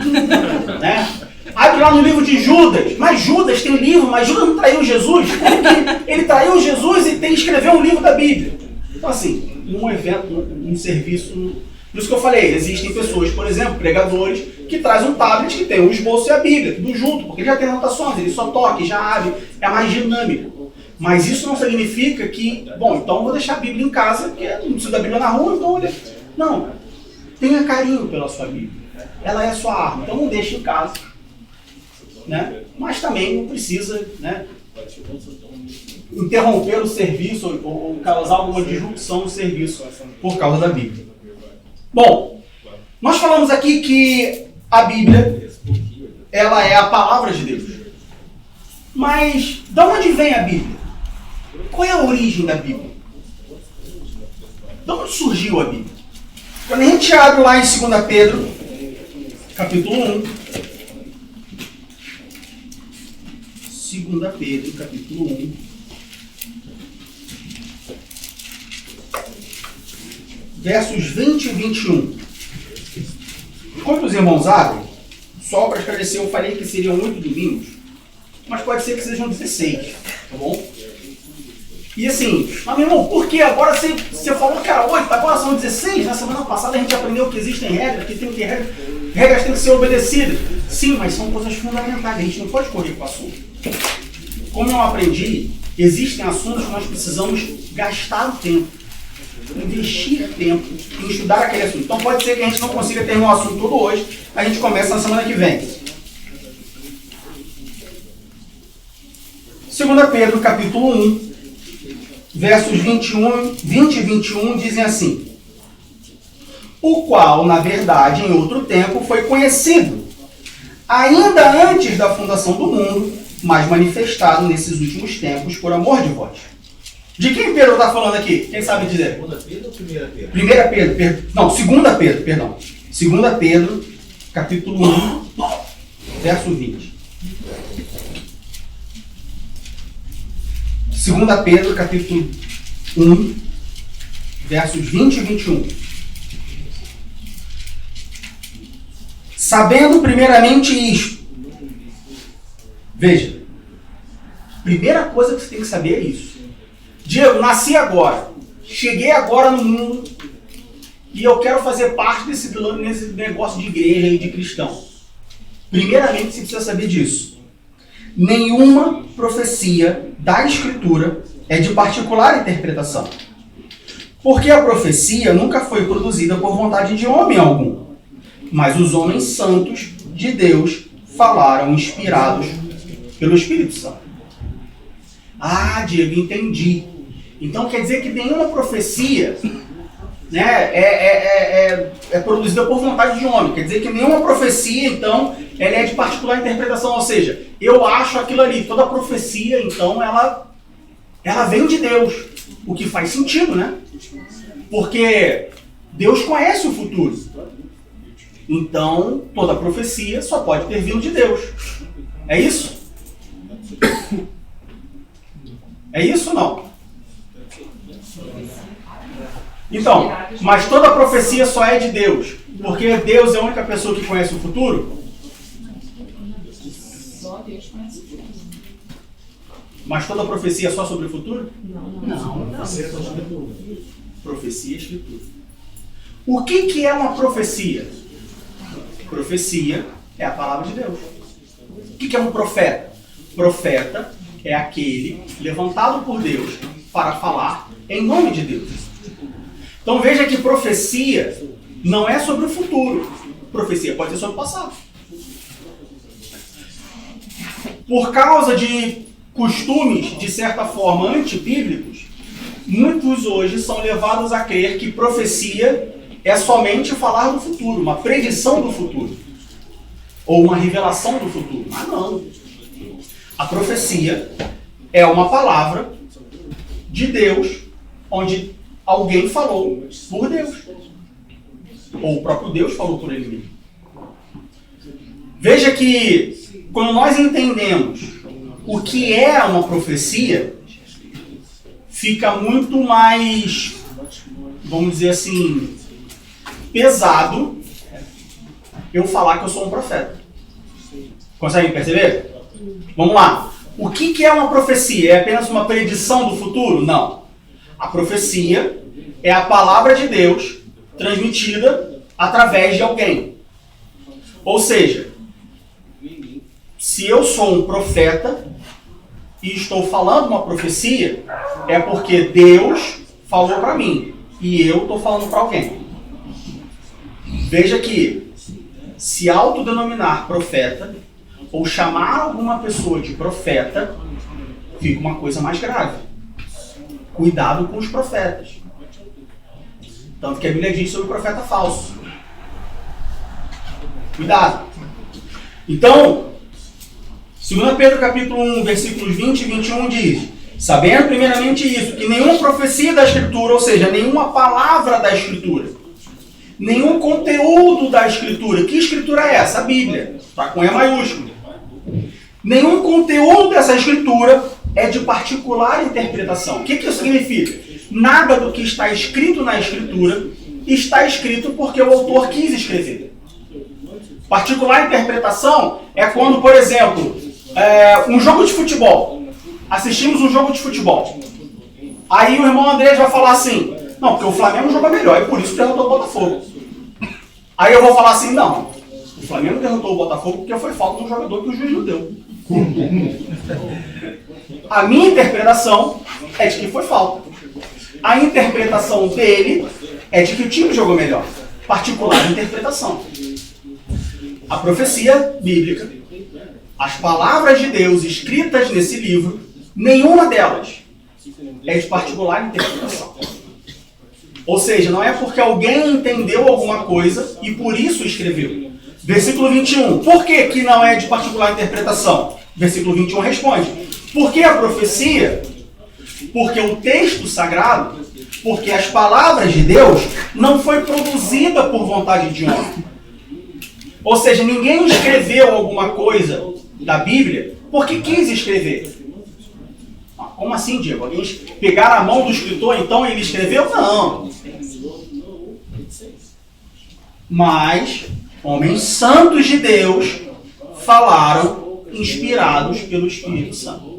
Né? Abre lá no livro de Judas. Mas Judas tem livro, mas Judas não traiu Jesus. Como que ele traiu Jesus e escreveu um livro da Bíblia? Então assim, num evento, num serviço... Por isso que eu falei, existem pessoas, por exemplo, pregadores, que trazem um tablet que tem o esboço e a Bíblia, tudo junto, porque ele já tem anotações, ele só toca, já abre, é mais dinâmico. Mas isso não significa que, bom, então eu vou deixar a Bíblia em casa, porque eu não preciso da Bíblia na rua, então olha... Não, tenha carinho pela sua Bíblia. Ela é a sua arma, então não deixe em casa. Né? Mas também não precisa, né, interromper o serviço ou causar alguma disrupção no serviço por causa da Bíblia. Bom, nós falamos aqui que a Bíblia, ela é a palavra de Deus. Mas de onde vem a Bíblia? Qual é a origem da Bíblia? De onde surgiu a Bíblia? Quando a gente abre lá em 2 Pedro, capítulo 1, 2 Pedro, capítulo 1, versos 20 e 21. Enquanto os irmãos abrem, só para esclarecer, eu falei que seriam 8 domingos, mas pode ser que sejam 16, tá bom? E assim, mas meu irmão, por que agora você falou que era 8, agora são 16? Na semana passada a gente aprendeu que existem regras, que regras têm que ser obedecidas. Sim, mas são coisas fundamentais, a gente não pode correr com o assunto. Como eu aprendi, existem assuntos que nós precisamos gastar o tempo, investir tempo em estudar aquele assunto. Então pode ser que a gente não consiga terminar o assunto todo hoje, a gente começa na semana que vem. 2 Pedro, capítulo 1, versos 20 e 21 dizem assim: o qual, na verdade, em outro tempo foi conhecido, ainda antes da fundação do mundo, mas manifestado nesses últimos tempos por amor de vós. De quem Pedro está falando aqui? Quem sabe dizer? 2 Pedro ou 1 Pedro? 2 Pedro, perdão. 2 Pedro, capítulo 1, verso 20. 2 Pedro, capítulo 1, versos 20 e 21. Sabendo primeiramente isto. Veja, primeira coisa que você tem que saber é isso. Diego, nasci agora, cheguei agora no mundo e eu quero fazer parte nesse negócio de igreja e de cristão. Primeiramente, você precisa saber disso. Nenhuma profecia da Escritura é de particular interpretação. Porque a profecia nunca foi produzida por vontade de homem algum, mas os homens santos de Deus falaram inspirados pelo Espírito Santo. Ah, Diego, entendi. Então quer dizer que nenhuma profecia, né, é produzida por vontade de homem. Quer dizer que nenhuma profecia, então, ela é de particular interpretação. Ou seja, eu acho aquilo ali. Toda profecia, então, ela vem de Deus. O que faz sentido, né? Porque Deus conhece o futuro. Então, toda profecia só pode ter vindo de Deus. É isso? É isso ou não? Então, mas toda profecia só é de Deus, porque Deus é a única pessoa que conhece o futuro? Só Deus conhece o futuro. Mas toda profecia é só sobre o futuro? Não. Profecia é escritura. O que é uma profecia? Profecia é a palavra de Deus. O que é um profeta? Profeta é aquele levantado por Deus para falar em nome de Deus. Então veja que profecia não é sobre o futuro. Profecia pode ser sobre o passado. Por causa de costumes, de certa forma, antibíblicos, muitos hoje são levados a crer que profecia é somente falar do futuro, uma predição do futuro. Ou uma revelação do futuro. Mas não. A profecia é uma palavra de Deus, onde alguém falou por Deus. Ou o próprio Deus falou por ele mesmo. Veja que quando nós entendemos o que é uma profecia, fica muito mais, vamos dizer assim, pesado eu falar que eu sou um profeta. Conseguem perceber? Vamos lá. O que é uma profecia? É apenas uma predição do futuro? Não. A profecia é a palavra de Deus transmitida através de alguém. Ou seja, se eu sou um profeta e estou falando uma profecia, é porque Deus falou para mim e eu estou falando para alguém. Veja que se autodenominar profeta ou chamar alguma pessoa de profeta, fica uma coisa mais grave. Cuidado com os profetas. Tanto que a Bíblia diz sobre o profeta falso. Cuidado. Então, 2 Pedro capítulo 1, versículos 20 e 21 diz: sabendo primeiramente isso, que nenhuma profecia da Escritura, ou seja, nenhuma palavra da Escritura, nenhum conteúdo da Escritura. Que Escritura é essa? A Bíblia. Está com E maiúsculo. Nenhum conteúdo dessa Escritura é de particular interpretação. O que isso significa? Nada do que está escrito na Escritura está escrito porque o autor quis escrever. Particular interpretação é quando, por exemplo, um jogo de futebol. Assistimos um jogo de futebol. Aí o irmão André vai falar assim: não, porque o Flamengo joga melhor, é por isso que derrotou o Botafogo. Aí eu vou falar assim: não, o Flamengo derrotou o Botafogo porque foi falta de um jogador que o juiz não deu. A minha interpretação é de que foi falta. A interpretação dele é de que o time jogou melhor. Particular interpretação. A profecia bíblica, as palavras de Deus escritas nesse livro, nenhuma delas é de particular interpretação. Ou seja, não é porque alguém entendeu alguma coisa e por isso escreveu. Versículo 21. Por que não é de particular interpretação? Versículo 21 responde: porque a profecia, porque o texto sagrado, porque as palavras de Deus não foi produzida por vontade de homem. Ou seja, ninguém escreveu alguma coisa da Bíblia porque quis escrever. Como assim, Diego? Alguém pegaram a mão do escritor, então ele escreveu? Não. Mas homens santos de Deus falaram inspirados pelo Espírito Santo.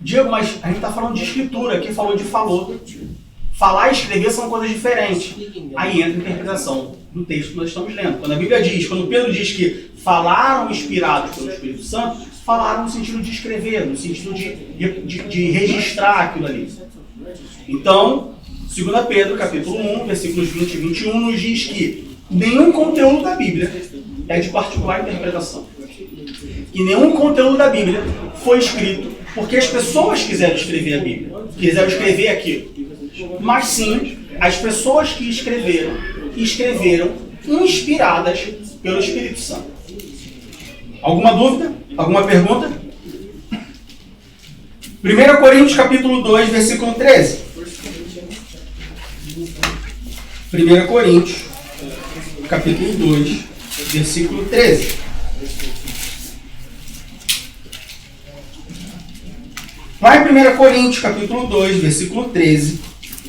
Diego, mas a gente está falando de escritura, aqui falou de falou. Falar e escrever são coisas diferentes. Aí entra a interpretação do texto que nós estamos lendo. Quando a Bíblia diz, quando Pedro diz que falaram inspirados pelo Espírito Santo, falaram no sentido de escrever, no sentido de registrar aquilo ali. Então, 2 Pedro, capítulo 1, versículos 20 e 21, nos diz que nenhum conteúdo da Bíblia é de particular interpretação. E nenhum conteúdo da Bíblia foi escrito porque as pessoas quiseram escrever a Bíblia, quiseram escrever aquilo. Mas sim, as pessoas que escreveram inspiradas pelo Espírito Santo. Alguma dúvida? Alguma pergunta? 1 Coríntios capítulo 2, versículo 13. 1 Coríntios capítulo 2, versículo 13. Lá em 1 Coríntios capítulo 2, versículo 13,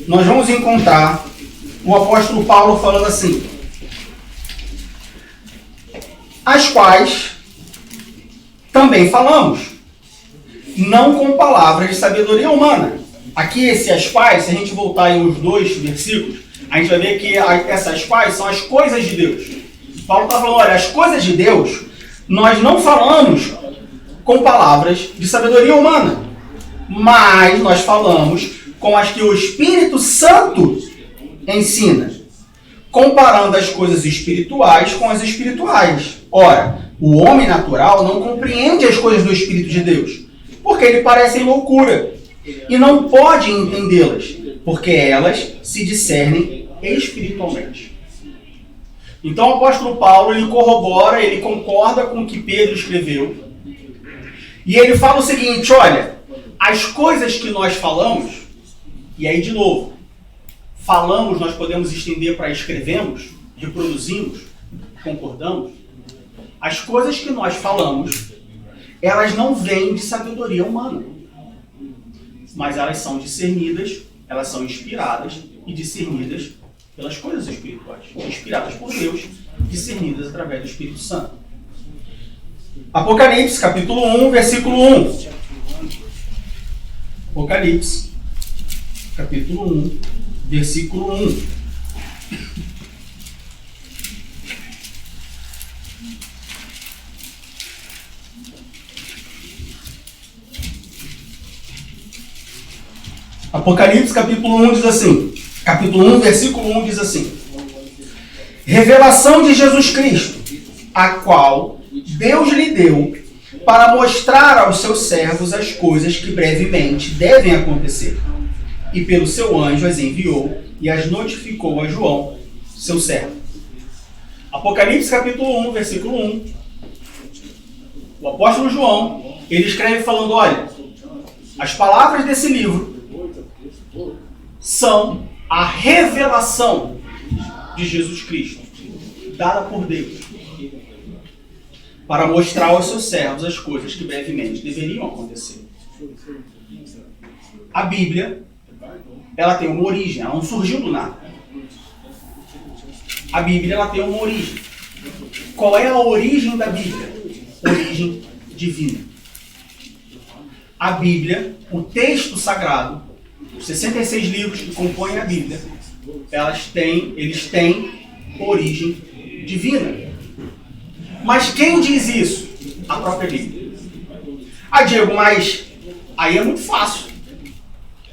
nós vamos encontrar o apóstolo Paulo falando assim: as quais também falamos, não com palavras de sabedoria humana. Aqui, as quais, se a gente voltar em os dois versículos, a gente vai ver que essas quais são as coisas de Deus. Paulo está falando, olha, as coisas de Deus, nós não falamos com palavras de sabedoria humana, mas nós falamos com as que o Espírito Santo ensina, comparando as coisas espirituais com as espirituais. Ora, o homem natural não compreende as coisas do Espírito de Deus, porque lhe parecem loucura, e não pode entendê-las, porque elas se discernem espiritualmente. Então o apóstolo Paulo, ele corrobora, ele concorda com o que Pedro escreveu, e ele fala o seguinte, olha, as coisas que nós falamos, e aí de novo, falamos nós podemos estender para escrevemos, reproduzimos, concordamos, as coisas que nós falamos, elas não vêm de sabedoria humana, mas elas são discernidas, elas são inspiradas e discernidas pelas coisas espirituais, inspiradas por Deus, discernidas através do Espírito Santo. Apocalipse, capítulo 1, versículo 1. Apocalipse, capítulo 1, versículo 1. Apocalipse, capítulo 1 diz assim, capítulo 1, versículo 1 diz assim: revelação de Jesus Cristo, a qual Deus lhe deu para mostrar aos seus servos as coisas que brevemente devem acontecer. E pelo seu anjo as enviou e as notificou a João, seu servo. Apocalipse, capítulo 1, versículo 1. O apóstolo João, ele escreve falando, olha, as palavras desse livro são a revelação de Jesus Cristo, dada por Deus, para mostrar aos seus servos as coisas que brevemente deveriam acontecer. A Bíblia, ela tem uma origem, ela não surgiu do nada. A Bíblia, ela tem uma origem. Qual é a origem da Bíblia? Origem divina. A Bíblia, o texto sagrado, os 66 livros que compõem a Bíblia, eles têm origem divina. Mas quem diz isso? A própria Bíblia. Ah, Diego, mas aí é muito fácil.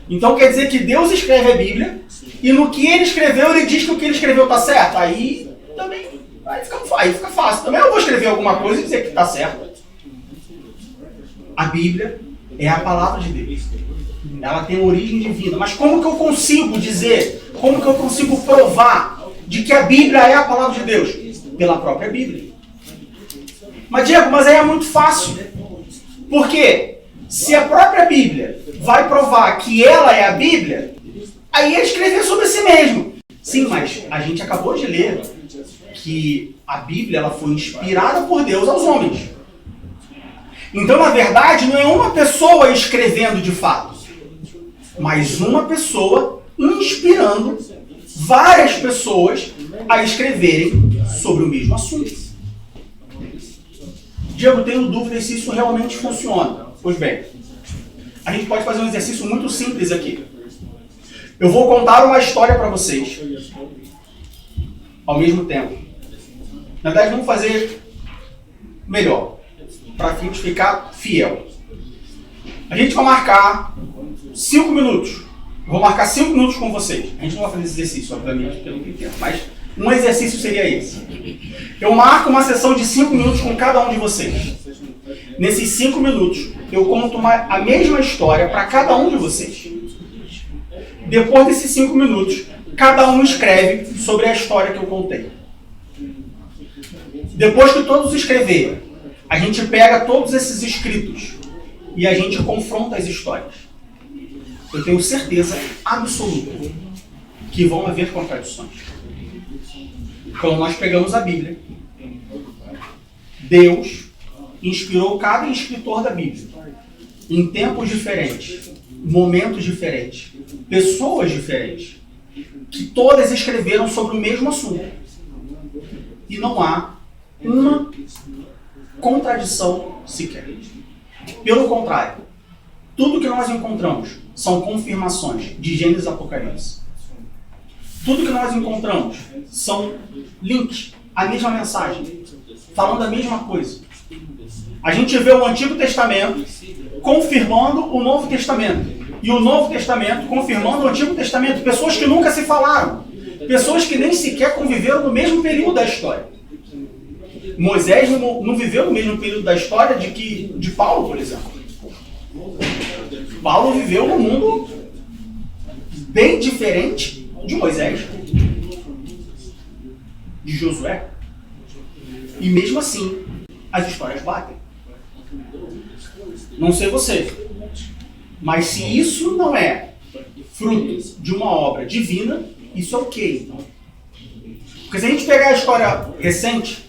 Então quer dizer que Deus escreve a Bíblia e no que ele escreveu, ele diz que o que ele escreveu está certo? Aí também aí fica fácil. Também eu vou escrever alguma coisa e dizer que está certo. A Bíblia é a palavra de Deus. Ela tem origem divina. Mas como que eu consigo dizer, como que eu consigo provar de que a Bíblia é a palavra de Deus? Pela própria Bíblia. Mas Diego, mas aí é muito fácil. Por quê? Se a própria Bíblia vai provar que ela é a Bíblia, aí é escrever sobre si mesmo. Sim, mas a gente acabou de ler que a Bíblia ela foi inspirada por Deus aos homens. Então, na verdade, não é uma pessoa escrevendo de fato, mas uma pessoa inspirando várias pessoas a escreverem sobre o mesmo assunto. Diego, tenho dúvida se isso realmente funciona. Pois bem, a gente pode fazer um exercício muito simples aqui. Eu vou contar uma história para vocês, ao mesmo tempo. Na verdade, vamos fazer melhor, para ficar fiel. A gente vai marcar 5 minutos. Eu vou marcar 5 minutos com vocês. A gente não vai fazer esse exercício, obviamente, porque eu não tenho tempo, mas um exercício seria esse. Eu marco uma sessão de 5 minutos com cada um de vocês. Nesses 5 minutos, eu conto a mesma história para cada um de vocês. Depois desses 5 minutos, cada um escreve sobre a história que eu contei. Depois que todos escreverem, a gente pega todos esses escritos e a gente confronta as histórias. Eu tenho certeza absoluta que vão haver contradições. Quando nós pegamos a Bíblia, Deus inspirou cada escritor da Bíblia em tempos diferentes, momentos diferentes, pessoas diferentes, que todas escreveram sobre o mesmo assunto. E não há uma contradição sequer. Pelo contrário, tudo que nós encontramos são confirmações de Gênesis e Apocalipse. Tudo que nós encontramos são links à mesma mensagem, falando a mesma coisa. A gente vê o Antigo Testamento confirmando o Novo Testamento. E o Novo Testamento confirmando o Antigo Testamento. Pessoas que nunca se falaram. Pessoas que nem sequer conviveram no mesmo período da história. Moisés não viveu no mesmo período da história de Paulo, por exemplo. Paulo viveu num mundo bem diferente de Moisés, de Josué. E mesmo assim, as histórias batem. Não sei você, mas se isso não é fruto de uma obra divina, isso é ok, então. Porque se a gente pegar a história recente,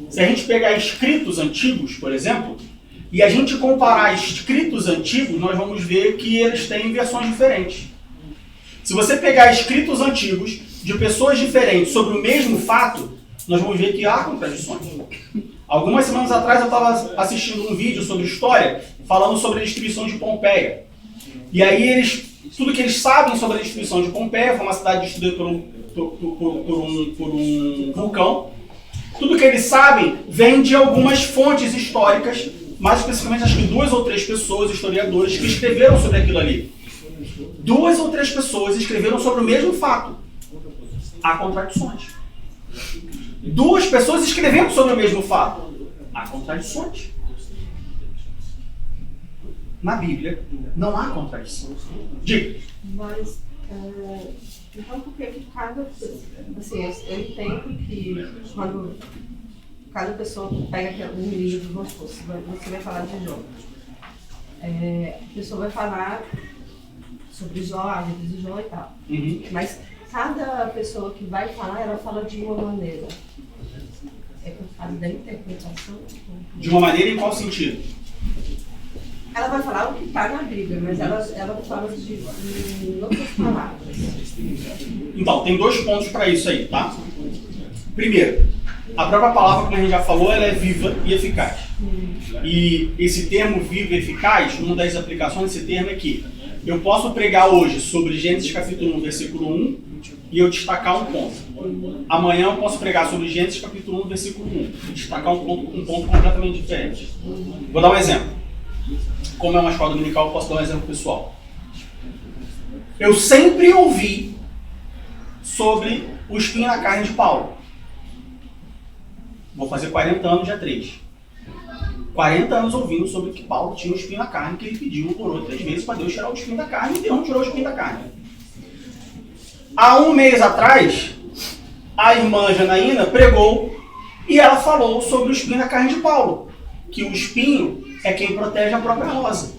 se a gente pegar escritos antigos, por exemplo, e a gente comparar escritos antigos, nós vamos ver que eles têm versões diferentes. Se você pegar escritos antigos de pessoas diferentes sobre o mesmo fato, nós vamos ver que há contradições. Algumas semanas atrás eu estava assistindo um vídeo sobre história, falando sobre a destruição de Pompeia. E aí tudo que eles sabem sobre a destruição de Pompeia, foi uma cidade destruída por um vulcão. Tudo que eles sabem vem de algumas fontes históricas, mais especificamente acho que 2 ou 3 pessoas, historiadores, que escreveram sobre aquilo ali. 2 ou 3 pessoas escreveram sobre o mesmo fato. Há contradições. 2 pessoas escrevendo sobre o mesmo fato. Há contradições. Na Bíblia, não há contradição. Diga. Mas, então por que cada... Assim, eu entendo que quando cada pessoa pega um livro, vamos supor, você vai falar de Jó. A pessoa vai falar sobre Jó, a vida de Jó e tal. Uhum. Mas cada pessoa que vai falar, ela fala de uma maneira. É por causa da interpretação? De uma maneira em qual sentido? Ela vai falar o que está na Bíblia, mas ela fala de outras palavras. Então, tem 2 pontos para isso aí, tá? Primeiro, a própria palavra, como a gente já falou, ela é viva e eficaz. E esse termo vivo e eficaz, uma das aplicações desse termo é que eu posso pregar hoje sobre Gênesis capítulo 1, versículo 1, e eu destacar um ponto. Amanhã eu posso pregar sobre Gênesis capítulo 1, versículo 1, e destacar um ponto completamente diferente. Vou dar um exemplo. Como é uma escola dominical, eu posso dar um exemplo pessoal. Eu sempre ouvi sobre o espinho na carne de Paulo. Vou fazer 40 anos, dia 3. 40 anos ouvindo sobre que Paulo tinha um espinho na carne, que ele pediu, orou 3 vezes para Deus tirar o espinho da carne, e Deus não tirou o espinho da carne. Há 1 mês atrás, a irmã Janaína pregou e ela falou sobre o espinho na carne de Paulo, que o espinho é quem protege a própria rosa.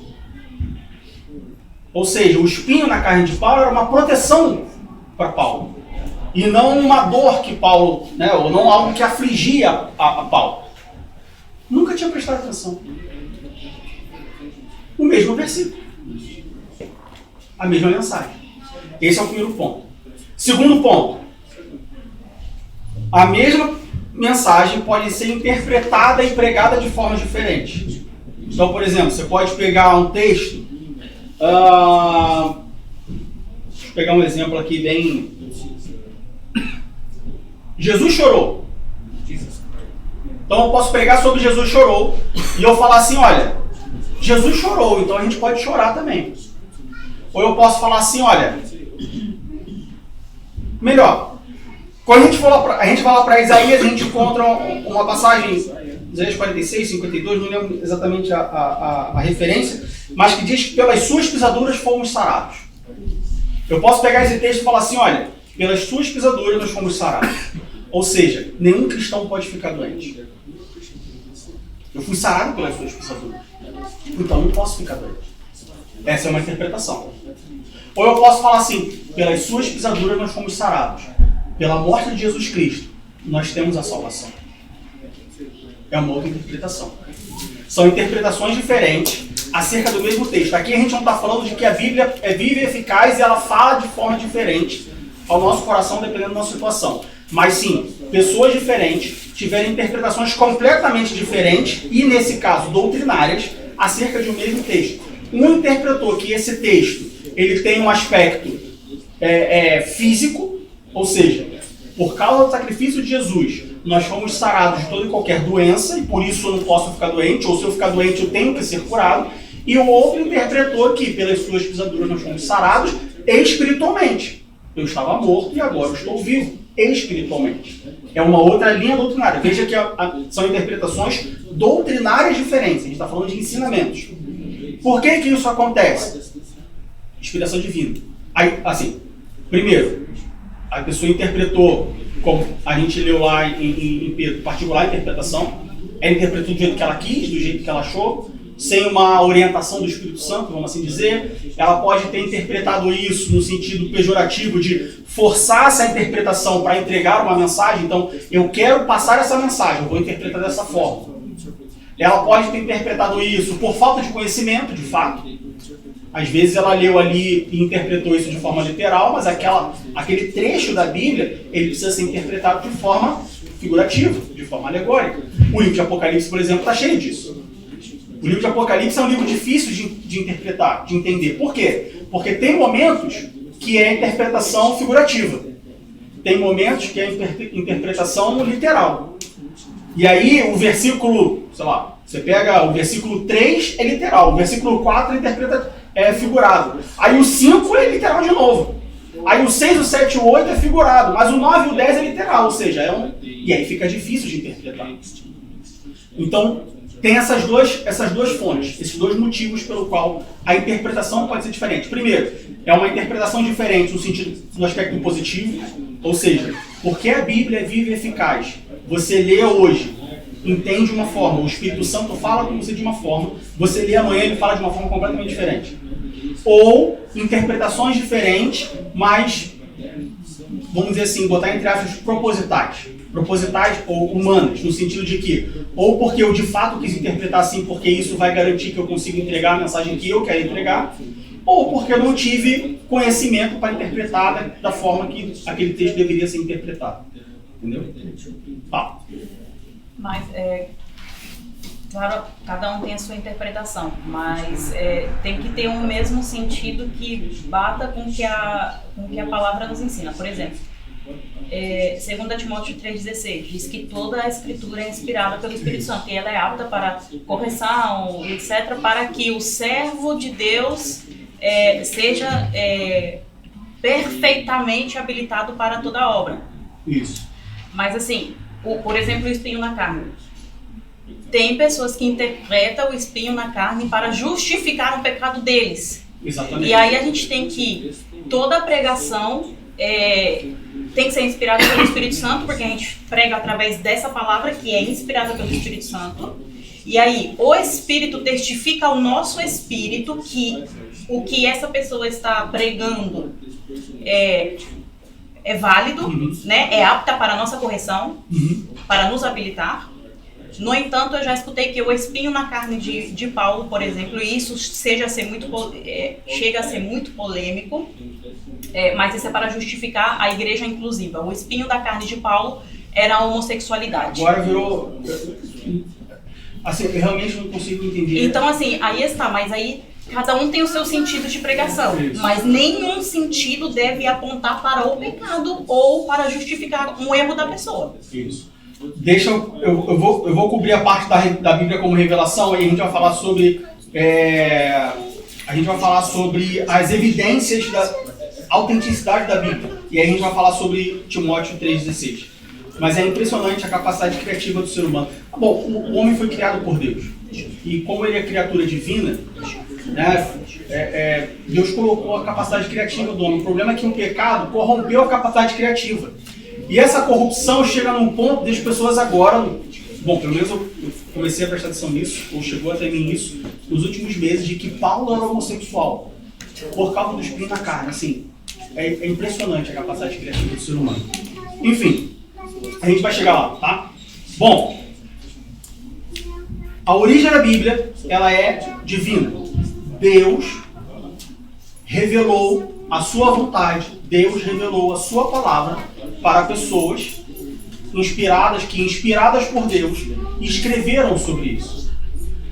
Ou seja, o espinho na carne de Paulo era uma proteção para Paulo. E não uma dor que Paulo, ou não algo que afligia a Paulo. Nunca tinha prestado atenção. O mesmo versículo. A mesma mensagem. Esse é o primeiro ponto. Segundo ponto. A mesma mensagem pode ser interpretada e pregada de formas diferentes. Então, por exemplo, você pode pegar um texto... deixa eu pegar um exemplo aqui bem... Jesus chorou. Então eu posso pregar sobre Jesus chorou e eu falar assim, olha, Jesus chorou, então a gente pode chorar também. Ou eu posso falar assim, olha, melhor, quando a gente vai lá para Isaías, a gente encontra uma passagem Isaías 46, 52, não lembro exatamente a referência, mas que diz que pelas suas pisaduras fomos sarados. Eu posso pegar esse texto e falar assim, olha, pelas suas pisaduras nós fomos sarados. Ou seja, nenhum cristão pode ficar doente. Eu fui sarado pelas suas pisaduras. Então não posso ficar doente. Essa é uma interpretação. Ou eu posso falar assim, pelas suas pisaduras nós fomos sarados. Pela morte de Jesus Cristo, nós temos a salvação. É uma outra interpretação. São interpretações diferentes acerca do mesmo texto. Aqui a gente não está falando de que a Bíblia é viva e eficaz e ela fala de forma diferente ao nosso coração, dependendo da nossa situação. Mas sim, pessoas diferentes tiveram interpretações completamente diferentes e, nesse caso, doutrinárias, acerca de um mesmo texto. Um interpretou que esse texto ele tem um aspecto físico, ou seja, por causa do sacrifício de Jesus, nós fomos sarados de toda e qualquer doença e por isso eu não posso ficar doente, ou se eu ficar doente eu tenho que ser curado. E o outro interpretou que pelas suas pisaduras nós fomos sarados espiritualmente. Eu estava morto e agora eu estou vivo espiritualmente. É uma outra linha doutrinária. Veja que são interpretações doutrinárias diferentes. A gente está falando de ensinamentos. Por que isso acontece? Inspiração divina. Aí, assim, primeiro, a pessoa interpretou, como a gente leu lá em Pedro, particular interpretação. Ela interpretou do jeito que ela quis, do jeito que ela achou, sem uma orientação do Espírito Santo, vamos assim dizer. Ela pode ter interpretado isso no sentido pejorativo de forçar essa interpretação para entregar uma mensagem. Então, eu quero passar essa mensagem, eu vou interpretar dessa forma. Ela pode ter interpretado isso por falta de conhecimento, de fato. Às vezes ela leu ali e interpretou isso de forma literal, mas aquele trecho da Bíblia, ele precisa ser interpretado de forma figurativa, de forma alegórica. O livro de Apocalipse, por exemplo, está cheio disso. O livro de Apocalipse é um livro difícil de interpretar, de entender. Por quê? Porque tem momentos que é interpretação figurativa. Tem momentos que é interpretação literal. E aí o versículo, sei lá, você pega o versículo 3 é literal, o versículo 4 é figurado. Aí o 5 é literal de novo. Aí o 6, o 7 e o 8 é figurado, mas o 9 e o 10 é literal, ou seja, e aí fica difícil de interpretar. Então, tem essas duas fontes, esses dois motivos pelo qual a interpretação pode ser diferente. Primeiro, é uma interpretação diferente no aspecto positivo, ou seja, porque a Bíblia é viva e eficaz. Você lê hoje, entende de uma forma, o Espírito Santo fala com você de uma forma, você lê amanhã e ele fala de uma forma completamente diferente. Ou interpretações diferentes, mas, vamos dizer assim, botar entre aspas, propositais ou humanas, no sentido de que, ou porque eu de fato quis interpretar assim, porque isso vai garantir que eu consiga entregar a mensagem que eu quero entregar, ou porque eu não tive conhecimento para interpretar da forma que aquele texto deveria ser interpretado. Entendeu? Tá. Mas, claro, cada um tem a sua interpretação, mas tem que ter um mesmo sentido que bata com o que a palavra nos ensina. Por exemplo, 2 Timóteo 3,16 diz que toda a Escritura é inspirada pelo Espírito Santo e ela é apta para correção, etc., para que o servo de Deus seja perfeitamente habilitado para toda a obra. Isso. Mas assim, por exemplo, o espinho na carne. Tem pessoas que interpretam o espinho na carne para justificar o pecado deles. Exatamente. E aí a gente tem que, toda a pregação tem que ser inspirada pelo Espírito Santo, porque a gente prega através dessa palavra que é inspirada pelo Espírito Santo. E aí, o Espírito testifica ao nosso espírito que o que essa pessoa está pregando é válido, né? É apta para a nossa correção, para nos habilitar. No entanto, eu já escutei que o espinho na carne de Paulo, por exemplo, e isso chega a ser muito polêmico, mas isso é para justificar a igreja inclusiva. O espinho da carne de Paulo era a homossexualidade. Agora virou... Assim, eu realmente não consigo entender. Então, assim, aí está, mas aí cada um tem o seu sentido de pregação, mas nenhum sentido deve apontar para o pecado ou para justificar um erro da pessoa. Isso. Eu vou cobrir a parte da Bíblia como revelação e a gente vai falar sobre as evidências da autenticidade da Bíblia. E aí a gente vai falar sobre Timóteo 3,16. Mas é impressionante a capacidade criativa do ser humano. Bom, o homem foi criado por Deus. E como ele é criatura divina, né, Deus colocou a capacidade criativa do homem. O problema é que o pecado corrompeu a capacidade criativa. E essa corrupção chega num ponto das pessoas agora... Bom, pelo menos eu comecei a prestar atenção nisso, ou chegou até mim isso, nos últimos meses, de que Paulo era homossexual. Por causa do espinho na carne. Assim, é impressionante a capacidade criativa do ser humano. Enfim, a gente vai chegar lá, tá? Bom, a origem da Bíblia, ela é divina. Deus revelou a sua vontade, Deus revelou a sua palavra para pessoas inspiradas por Deus, escreveram sobre isso.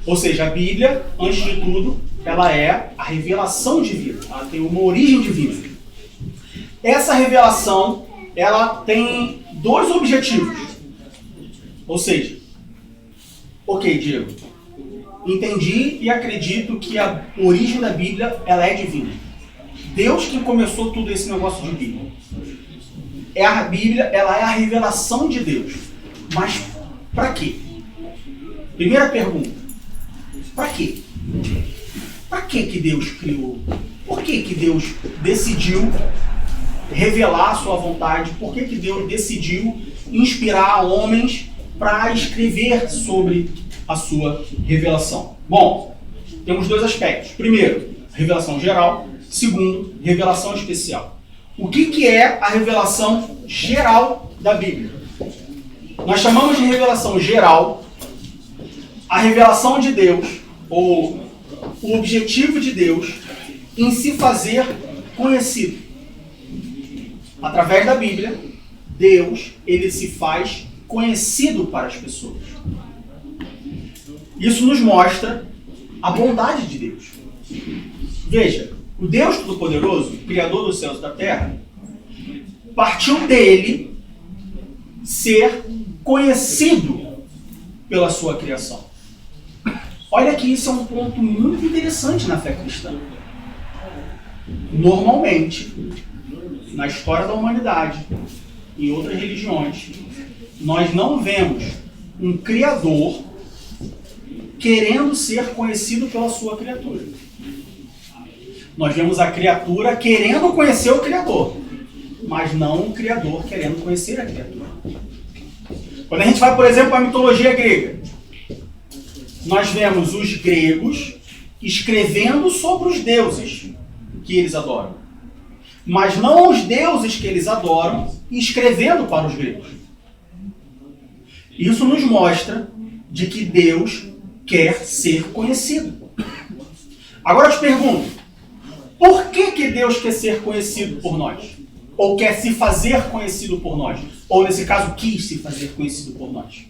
Ou seja, a Bíblia, antes de tudo, ela é a revelação divina. Ela tem uma origem divina. Essa revelação, ela tem dois objetivos. Ou seja, ok, Diego, entendi e acredito que a origem da Bíblia, ela é divina. Deus que começou tudo esse negócio de Bíblia. A Bíblia, ela é a revelação de Deus. Mas para quê? Primeira pergunta. Para quê? Para que Deus criou? Por que Deus decidiu revelar a sua vontade? Por que Deus decidiu inspirar homens para escrever sobre a sua revelação? Bom, temos dois aspectos. Primeiro, revelação geral. Segundo, revelação especial. O que é a revelação geral da Bíblia? Nós chamamos de revelação geral a revelação de Deus, ou o objetivo de Deus em se fazer conhecido. Através da Bíblia, Deus, ele se faz conhecido para as pessoas. Isso nos mostra a bondade de Deus. Veja, o Deus Todo-Poderoso, Criador dos céus e da terra, partiu dele ser conhecido pela sua criação. Olha que isso é um ponto muito interessante na fé cristã. Normalmente, na história da humanidade, em outras religiões, nós não vemos um Criador querendo ser conhecido pela sua criatura. Nós vemos a criatura querendo conhecer o Criador, mas não o Criador querendo conhecer a criatura. Quando a gente vai, por exemplo, para a mitologia grega, nós vemos os gregos escrevendo sobre os deuses que eles adoram, mas não os deuses que eles adoram escrevendo para os gregos. Isso nos mostra de que Deus quer ser conhecido. Agora eu te pergunto, por que Deus quer ser conhecido por nós? Ou quer se fazer conhecido por nós? Ou, nesse caso, quis se fazer conhecido por nós?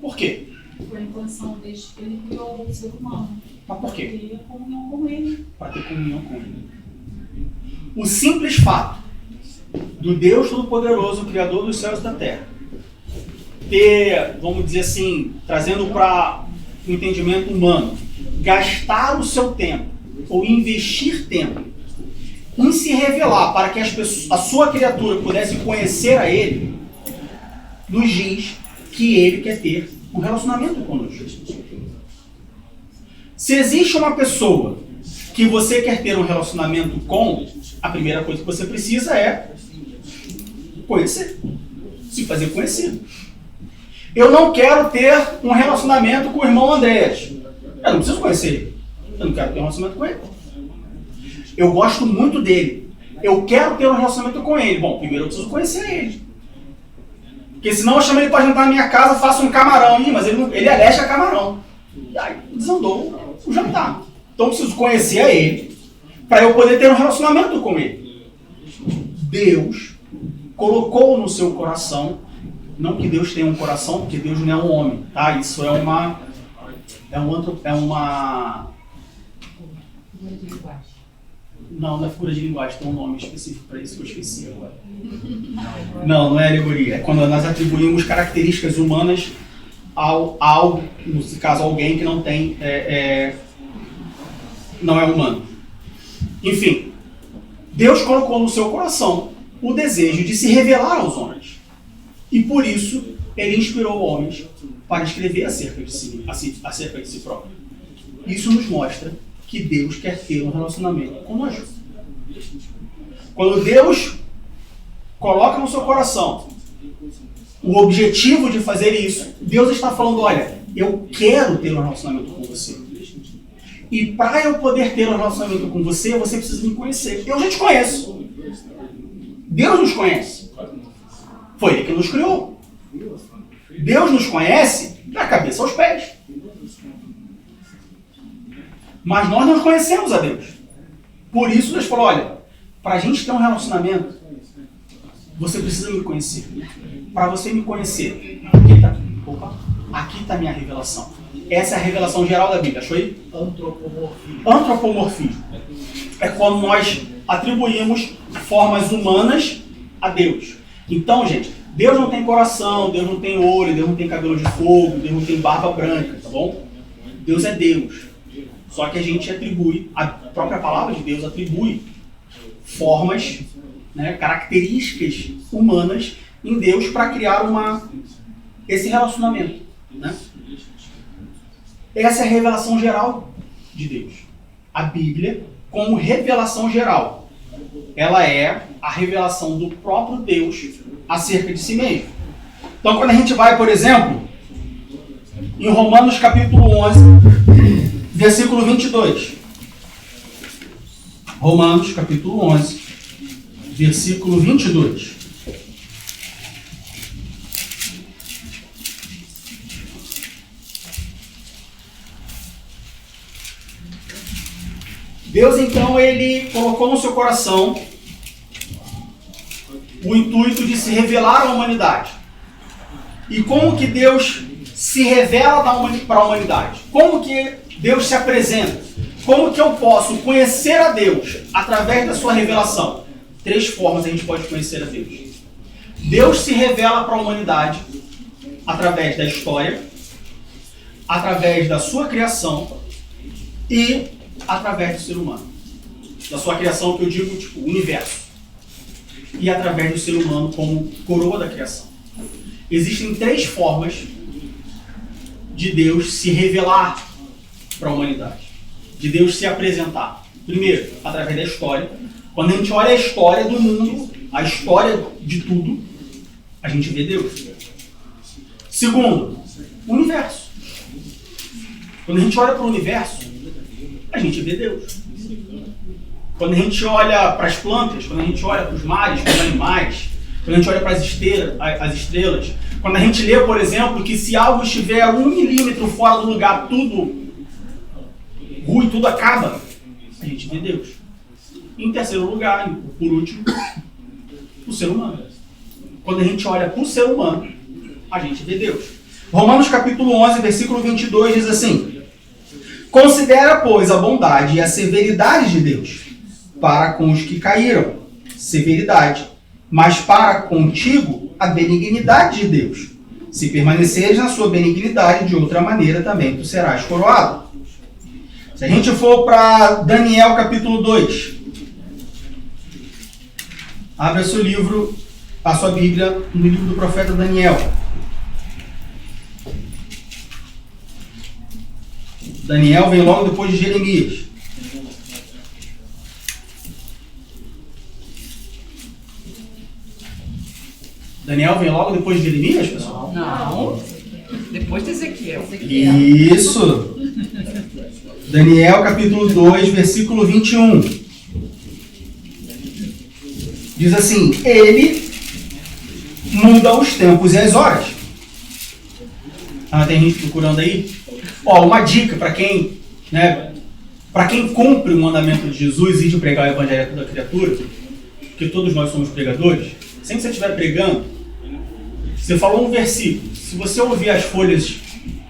Por quê? Foi a intenção desde que ele criou o ser humano. Mas por quê? Para ter comunhão com ele. Para ter comunhão com ele. O simples fato do Deus Todo-Poderoso, Criador dos céus e da terra, ter, vamos dizer assim, trazendo para o entendimento humano, gastar o seu tempo, ou investir tempo em se revelar para que a sua criatura pudesse conhecer a ele, nos diz que ele quer ter um relacionamento conosco. Se existe uma pessoa que você quer ter um relacionamento com, a primeira coisa que você precisa é conhecer, se fazer conhecido. Eu não quero ter um relacionamento com o irmão Andrés. Eu não preciso conhecer ele. Eu não quero ter um relacionamento com ele. Eu gosto muito dele. Eu quero ter um relacionamento com ele. Bom, primeiro eu preciso conhecer ele. Porque senão eu chamo ele para jantar na minha casa, faço um camarão. Mas ele é alérgico a camarão. E aí desandou o jantar. Então eu preciso conhecer a ele para eu poder ter um relacionamento com ele. Deus colocou no seu coração, não que Deus tenha um coração, porque Deus não é um homem, tá? Isso é uma não é figura de linguagem, tem um nome específico para isso que eu esqueci agora. Não é alegoria. É quando nós atribuímos características humanas ao no caso, alguém que não tem, não é humano. Enfim, Deus colocou no seu coração o desejo de se revelar aos homens. E por isso, ele inspirou homens para escrever acerca de si próprio. Isso nos mostra que Deus quer ter um relacionamento conosco. Quando Deus coloca no seu coração o objetivo de fazer isso, Deus está falando, olha, eu quero ter um relacionamento com você. E para eu poder ter um relacionamento com você, você precisa me conhecer. Eu já te conheço. Deus nos conhece. Foi Ele que nos criou. Deus nos conhece da cabeça aos pés. Mas nós não conhecemos a Deus. Por isso Deus falou, olha, para a gente ter um relacionamento, você precisa me conhecer. Para você me conhecer, aqui está a minha revelação. Essa é a revelação geral da Bíblia. Achou aí? Antropomorfismo. É quando nós atribuímos formas humanas a Deus. Então, gente, Deus não tem coração, Deus não tem olho, Deus não tem cabelo de fogo, Deus não tem barba branca, tá bom? Deus é Deus. Só que a gente atribui, a própria palavra de Deus atribui formas, né, características humanas em Deus para criar esse relacionamento. Né? Essa é a revelação geral de Deus. A Bíblia, como revelação geral, ela é a revelação do próprio Deus acerca de si mesmo. Então, quando a gente vai, por exemplo, em Romanos capítulo 11, versículo 22. Romanos capítulo 11, versículo 22. Deus, então, ele colocou no seu coração o intuito de se revelar à humanidade. E como que Deus se revela para a humanidade? Como que Deus se apresenta? Como que eu posso conhecer a Deus através da sua revelação? 3 formas a gente pode conhecer a Deus. Deus se revela para a humanidade através da história, através da sua criação e através do ser humano. Da sua criação, que eu digo, tipo, o universo. E através do ser humano como coroa da criação. Existem 3 formas de Deus se revelar para a humanidade. De Deus se apresentar. Primeiro, através da história. Quando a gente olha a história do mundo, a história de tudo, a gente vê Deus. Segundo, o universo. Quando a gente olha para o universo, a gente vê Deus. Quando a gente olha para as plantas, quando a gente olha para os mares, para os animais, quando a gente olha para as estrelas, quando a gente lê, por exemplo, que se algo estiver 1 milímetro fora do lugar, tudo ruim, tudo acaba, a gente vê Deus. Em terceiro lugar, por último, o ser humano. Quando a gente olha para o ser humano, a gente vê Deus. Romanos capítulo 11, versículo 22 diz assim: considera, pois, a bondade e a severidade de Deus para com os que caíram, severidade, mas para contigo a benignidade de Deus. Se permaneceres na sua benignidade, de outra maneira também tu serás coroado. Se a gente for para Daniel capítulo 2, abra seu livro, a sua Bíblia, no livro do profeta Daniel. Daniel vem logo depois de Jeremias. Daniel vem logo depois de Jeremias, pessoal? Não. Depois de Ezequiel. Isso. Daniel capítulo 2, versículo 21. Diz assim: ele muda os tempos e as horas. Ah, tem gente procurando aí? Ó, uma dica para quem, né, para quem cumpre o mandamento de Jesus e de pregar o evangelho a toda criatura, porque todos nós somos pregadores. Sempre que você estiver pregando, você falou um versículo. Se você ouvir as folhas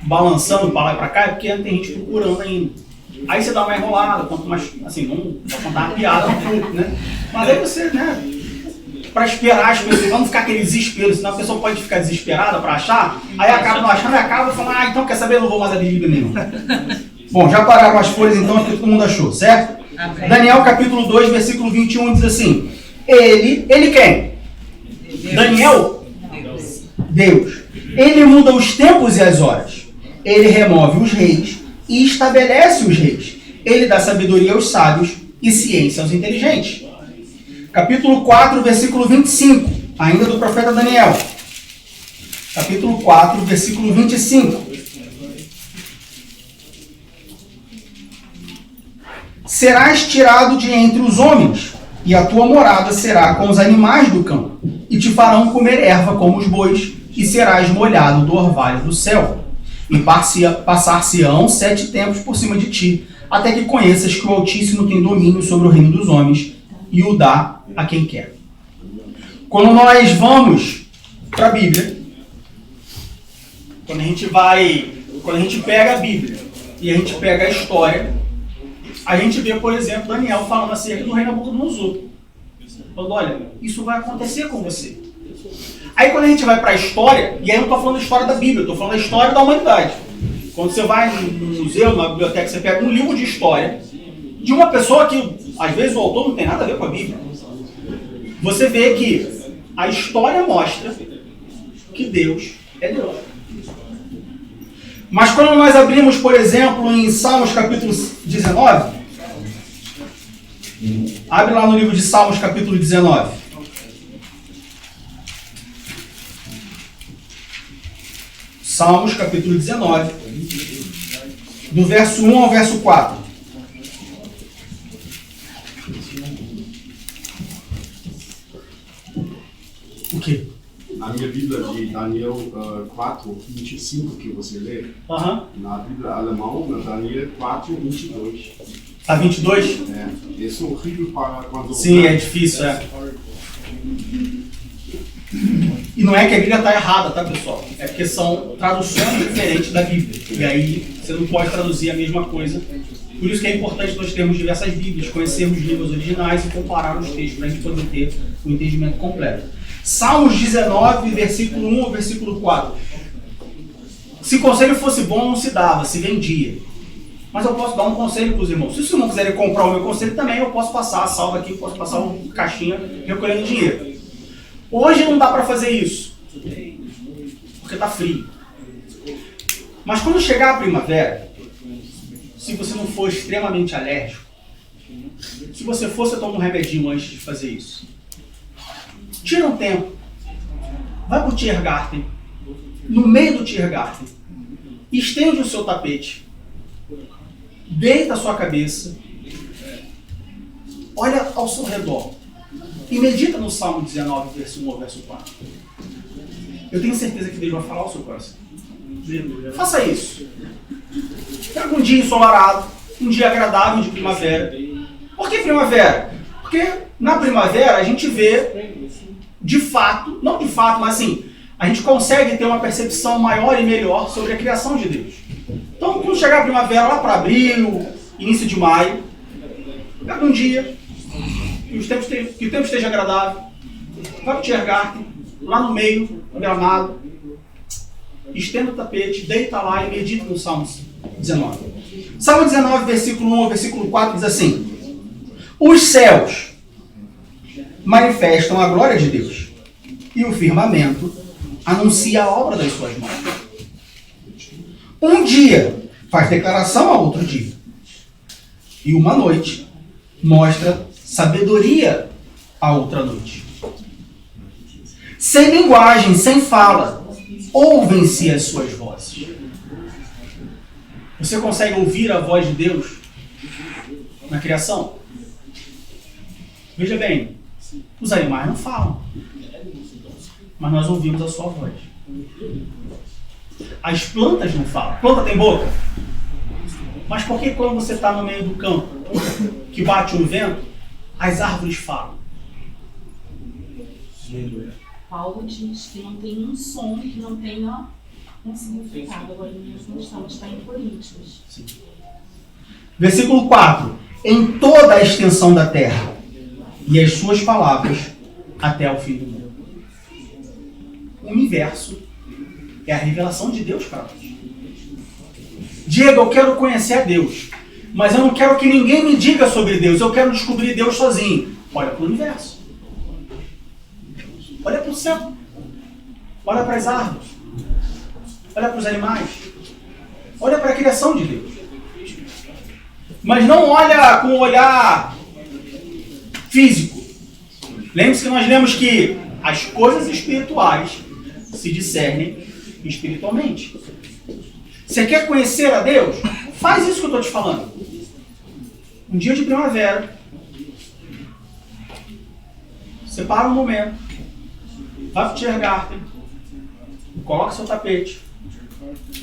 balançando para lá e para cá, é porque tem gente procurando ainda. Aí você dá uma enrolada, conta mais, assim, não vai contar uma piada no fruto, né? Mas aí você, né, para esperar as pessoas, não ficar aquele desespero, senão a pessoa pode ficar desesperada para achar, aí acaba não achando e acaba falando, então quer saber, eu não vou mais abrir Bíblia nenhuma. Bom, já pararam as folhas então, porque todo mundo achou, certo? Amém. Daniel capítulo 2, versículo 21 diz assim: ele quem? Deus. Daniel? Deus. Ele muda os tempos e as horas. Ele remove os reis e estabelece os reis. Ele dá sabedoria aos sábios e ciência aos inteligentes. Capítulo 4, versículo 25, ainda do profeta Daniel. Capítulo 4, versículo 25. Serás tirado de entre os homens, e a tua morada será com os animais do campo, e te farão comer erva como os bois, e serás molhado do orvalho do céu. E passar-se-ão 7 tempos por cima de ti, até que conheças que o Altíssimo tem domínio sobre o reino dos homens, e o dá a quem quer. Quando nós vamos para a Bíblia, quando a gente pega a Bíblia e a gente pega a história, a gente vê, por exemplo, Daniel falando acerca do rei Nabucodonosor. Falando, olha, isso vai acontecer com você. Aí quando a gente vai para a história, e aí eu não estou falando da história da Bíblia, eu estou falando da história da humanidade. Quando você vai no museu, numa biblioteca, você pega um livro de história de uma pessoa que, às vezes, o autor não tem nada a ver com a Bíblia. Você vê que a história mostra que Deus é Deus. Mas quando nós abrimos, por exemplo, em Salmos capítulo 19, abre lá no livro de Salmos capítulo 19. Salmos capítulo 19, do verso 1 ao verso 4. O quê? Na minha Bíblia de Daniel 4, 25, que você lê, na Bíblia alemã, na Daniel 4, 22. Tá 22? Isso é horrível para quando... Sim, é difícil, E não é que a Bíblia está errada, tá, pessoal? É porque são traduções diferentes da Bíblia. E aí você não pode traduzir a mesma coisa. Por isso que é importante nós termos diversas Bíblias, conhecermos os livros originais e comparar os textos para a gente poder ter o entendimento completo. Salmos 19, versículo 1 ao versículo 4. Se conselho fosse bom, não se dava, se vendia. Mas eu posso dar um conselho para os irmãos. Se os irmãos quiserem comprar o meu conselho também, eu posso passar a salva aqui, eu posso passar uma caixinha recolhendo dinheiro. Hoje não dá para fazer isso, porque está frio. Mas quando chegar a primavera, se você não for extremamente alérgico, se você for, você toma um remedinho antes de fazer isso. Tira um tempo, vai para o Tiergarten, no meio do Tiergarten, estende o seu tapete, deita a sua cabeça, olha ao seu redor e medita no Salmo 19, verso 1 ao verso 4. Eu tenho certeza que Deus vai falar ao seu coração. Faça isso. Pega um dia ensolarado, um dia agradável de primavera. Por que primavera? Porque na primavera a gente vê, de fato, não de fato, mas assim, a gente consegue ter uma percepção maior e melhor sobre a criação de Deus. Então, quando chegar a primavera, lá para abril, início de maio, pega um dia, que o tempo esteja agradável, vai para o Tiergarten, lá no meio, no gramado, estenda o tapete, deita lá e medita no Salmo 19. Salmo 19, versículo 1 ao versículo 4 diz assim: os céus manifestam a glória de Deus, e o firmamento anuncia a obra das suas mãos. Um dia faz declaração a outro dia, e uma noite mostra sabedoria a outra noite. Sem linguagem, sem fala, ouvem-se as suas vozes. Você consegue ouvir a voz de Deus na criação? Veja bem, os animais não falam, mas nós ouvimos a sua voz. As plantas não falam. Planta tem boca? Mas por que quando você está no meio do campo, que bate um vento, as árvores falam? Paulo diz que não tem um som que não tenha um significado. Agora mesmo estamos em Coríntios. Sim. Versículo 4. Em toda a extensão da terra, e as suas palavras até o fim do mundo. O universo é a revelação de Deus para nós. Diego, eu quero conhecer a Deus, mas eu não quero que ninguém me diga sobre Deus, eu quero descobrir Deus sozinho. Olha para o universo. Olha para o céu. olha para as árvores, olha para os animais, olha para a criação de Deus. Mas não olha com um olhar físico. Lembre-se que nós lemos que as coisas espirituais se discernem espiritualmente. Você quer conhecer a Deus? Faz isso que eu estou te falando. Um dia de primavera, separa um momento, vai para o Tiergarten, coloca seu tapete,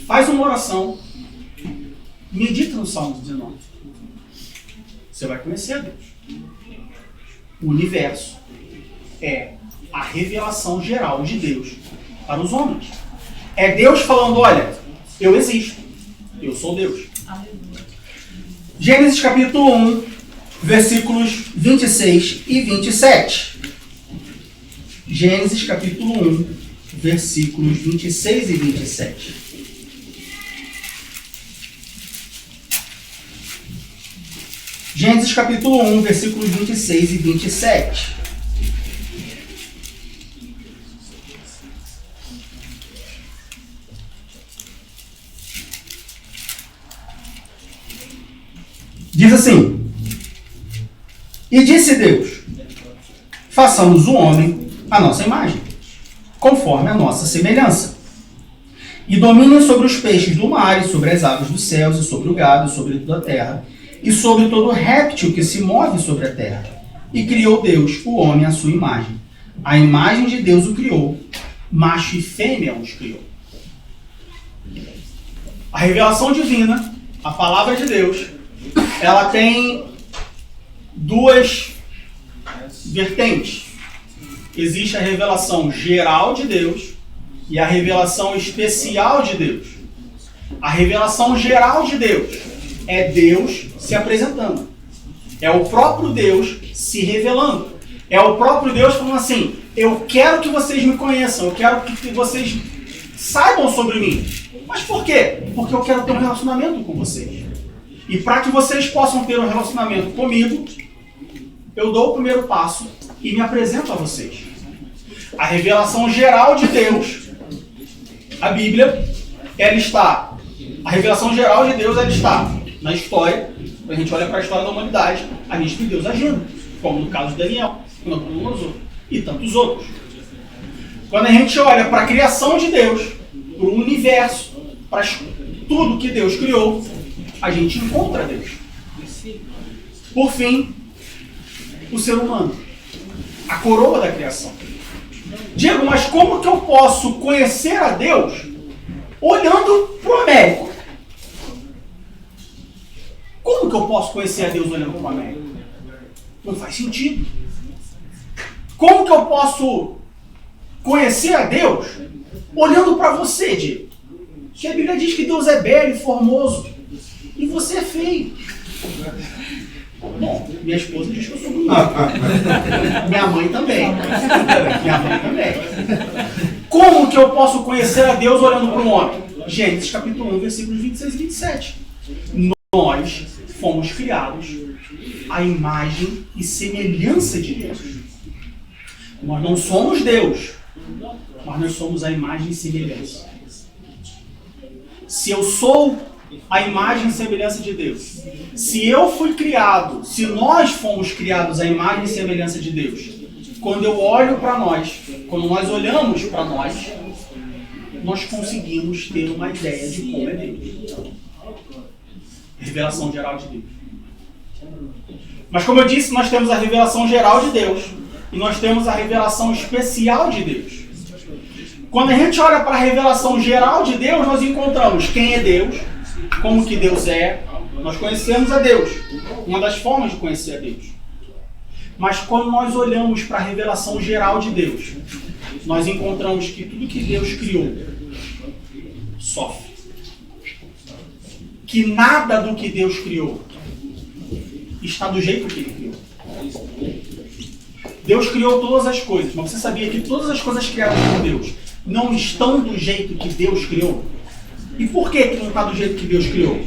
faz uma oração, medita no Salmo 19. Você vai conhecer a Deus. O universo é a revelação geral de Deus para os homens. É Deus falando, olha, eu existo, eu sou Deus. Gênesis capítulo 1, versículos 26 e 27. Gênesis capítulo 1, versículos 26 e 27. Gênesis capítulo 1, versículos 26 e 27. Diz assim: E disse Deus, façamos o homem à nossa imagem, conforme a nossa semelhança, e dominem sobre os peixes do mar, e sobre as aves dos céus, e sobre o gado, e sobre toda a terra, e sobre todo réptil que se move sobre a terra. E criou Deus o homem à sua imagem. A imagem de Deus o criou, macho e fêmea os criou. A revelação divina, a palavra de Deus, ela tem duas vertentes. Existe a revelação geral de Deus e a revelação especial de Deus. A revelação geral de Deus é Deus se apresentando. É o próprio Deus se revelando. É o próprio Deus falando assim, eu quero que vocês me conheçam, eu quero que vocês saibam sobre mim. Mas por quê? Porque eu quero ter um relacionamento com vocês. E para que vocês possam ter um relacionamento comigo, eu dou o primeiro passo e me apresento a vocês. A revelação geral de Deus, a Bíblia, a revelação geral de Deus, ela está na história. Quando a gente olha para a história da humanidade, a gente vê Deus agindo, como no caso de Daniel, Nabucodonosor e tantos outros. Quando a gente olha para a criação de Deus, para o universo, para tudo que Deus criou, a gente encontra Deus. Por fim, o ser humano, a coroa da criação. Diego, mas como que eu posso conhecer a Deus olhando para o Américo? Como que eu posso conhecer a Deus olhando para o Américo? Não faz sentido. Como que eu posso conhecer a Deus olhando para você, Diego? Que a Bíblia diz que Deus é belo e formoso e você é feio. Bom, minha esposa diz que eu sou bonito. Minha mãe também. Como que eu posso conhecer a Deus olhando para um homem? Gênesis capítulo 1, versículos 26 e 27. Nós fomos criados à imagem e semelhança de Deus. Nós não somos Deus, mas nós somos a imagem e semelhança. Se eu sou a imagem e semelhança de Deus, se eu fui criado, se nós fomos criados à imagem e semelhança de Deus, quando eu olho para nós, quando nós olhamos para nós conseguimos ter uma ideia de como é Deus. Revelação geral de Deus. Mas como eu disse, nós temos a revelação geral de Deus e nós temos a revelação especial de Deus. Quando a gente olha para a revelação geral de Deus, nós encontramos quem é Deus, como que Deus é, nós conhecemos a Deus, uma das formas de conhecer a Deus. Mas quando nós olhamos para a revelação geral de Deus, nós encontramos que tudo que Deus criou sofre. Que nada do que Deus criou está do jeito que Ele criou. Deus criou todas as coisas, mas você sabia que todas as coisas criadas por Deus não estão do jeito que Deus criou? E por que não está do jeito que Deus criou?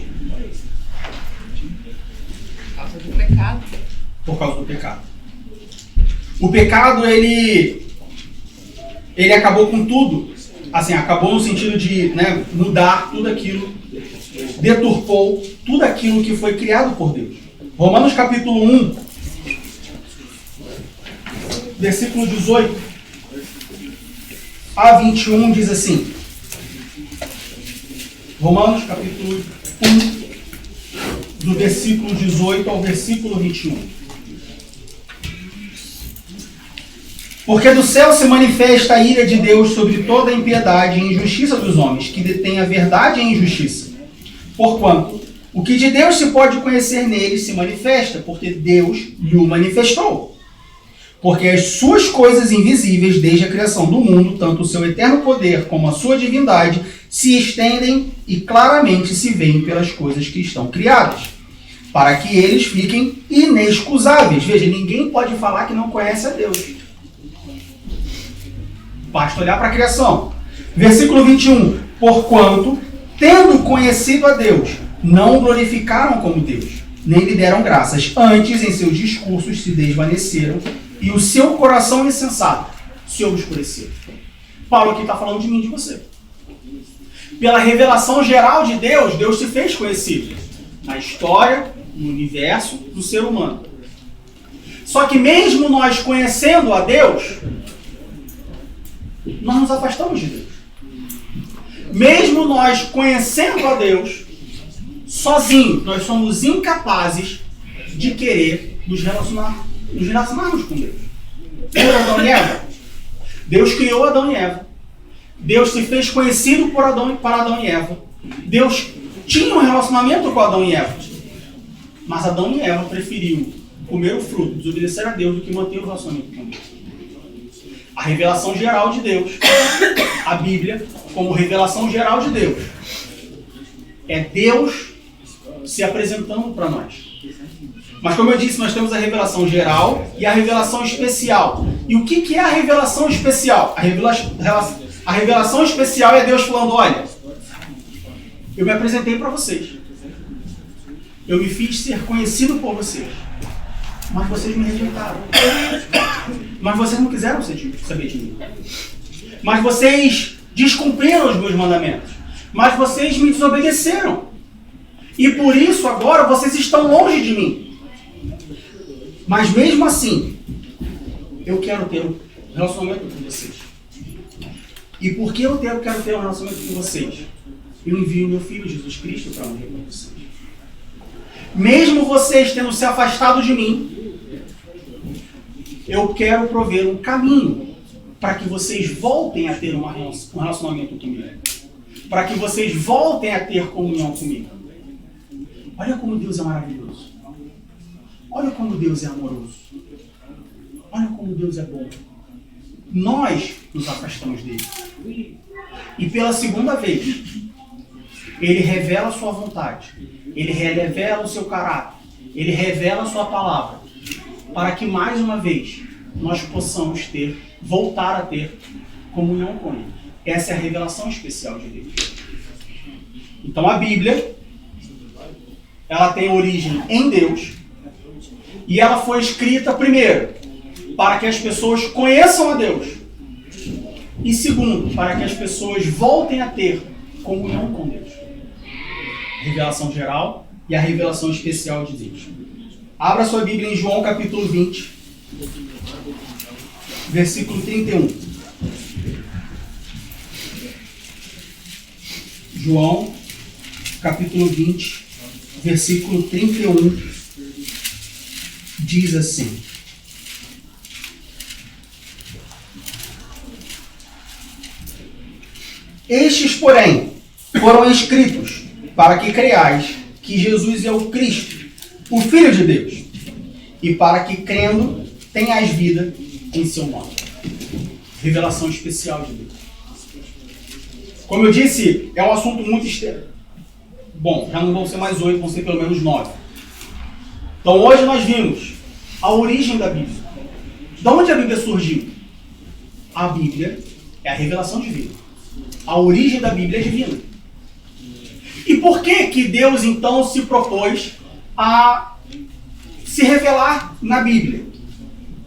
Por causa do pecado. Por causa do pecado. O pecado, ele acabou com tudo Assim, acabou no sentido de, né, mudar tudo aquilo, deturpou tudo aquilo que foi criado por Deus. Romanos capítulo 1, versículo 18 a 21 diz assim. Romanos capítulo 1, do versículo 18 ao versículo 21. Porque do céu se manifesta a ira de Deus sobre toda a impiedade e injustiça dos homens, que detêm a verdade e a injustiça. Porquanto, o que de Deus se pode conhecer nele se manifesta, porque Deus lhe o manifestou. Porque as suas coisas invisíveis, desde a criação do mundo, tanto o seu eterno poder como a sua divindade, se estendem e claramente se veem pelas coisas que estão criadas, para que eles fiquem inexcusáveis. Veja, ninguém pode falar que não conhece a Deus. Basta olhar para a criação. Versículo 21. Porquanto, tendo conhecido a Deus, não o glorificaram como Deus, nem lhe deram graças. Antes, em seus discursos se desvaneceram e o seu coração insensato se obscureceu. Paulo aqui está falando de mim e de você. Pela revelação geral de Deus, Deus se fez conhecido na história, no universo, no ser humano. Só que mesmo nós conhecendo a Deus, nós nos afastamos de Deus. Mesmo nós conhecendo a Deus, sozinhos, nós somos incapazes de querer nos relacionarmos com Deus. Lembra Adão e Eva? Deus criou Adão e Eva. Deus se fez conhecido para Adão e Eva. Deus tinha um relacionamento com Adão e Eva. Mas Adão e Eva preferiu comer o fruto, desobedecer a Deus, do que manter o relacionamento com Deus. A revelação geral de Deus, a Bíblia, como revelação geral de Deus, é Deus se apresentando para nós. Mas como eu disse, nós temos a revelação geral e a revelação especial. E o que é a revelação especial? A revelação especial é Deus falando, olha, eu me apresentei para vocês. Eu me fiz ser conhecido por vocês. Mas vocês me rejeitaram. Mas vocês não quiseram saber de mim. Mas vocês descumpriram os meus mandamentos. Mas vocês me desobedeceram. E por isso agora vocês estão longe de mim. Mas mesmo assim, eu quero ter um relacionamento com vocês. E porque eu quero ter um relacionamento com vocês, eu envio meu Filho Jesus Cristo para morrer por vocês. Mesmo vocês tendo se afastado de mim, eu quero prover um caminho para que vocês voltem a ter um relacionamento comigo. Para que vocês voltem a ter comunhão comigo. Olha como Deus é maravilhoso. Olha como Deus é amoroso. Olha como Deus é bom. Nós nos afastamos dele. E pela segunda vez, ele revela a sua vontade. Ele revela o seu caráter. Ele revela a sua palavra. Para que mais uma vez nós possamos voltar a ter comunhão com ele. Essa é a revelação especial de Deus. Então a Bíblia, ela tem origem em Deus. E ela foi escrita, primeiro, para que as pessoas conheçam a Deus. E segundo, para que as pessoas voltem a ter comunhão com Deus. Revelação geral e a revelação especial de Deus. Abra sua Bíblia em João capítulo 20, versículo 31. João capítulo 20, versículo 31. Diz assim: estes, porém, foram escritos para que creiais que Jesus é o Cristo, o Filho de Deus, e para que, crendo, tenhais vida em seu nome. Revelação especial de Deus. Como eu disse, é um assunto muito extenso. Bom, já não vão ser mais 8, vão ser pelo menos 9. Então hoje nós vimos a origem da Bíblia. De onde a Bíblia surgiu? A Bíblia é a revelação divina. A origem da Bíblia é divina. E por que Deus então se propôs a se revelar na Bíblia?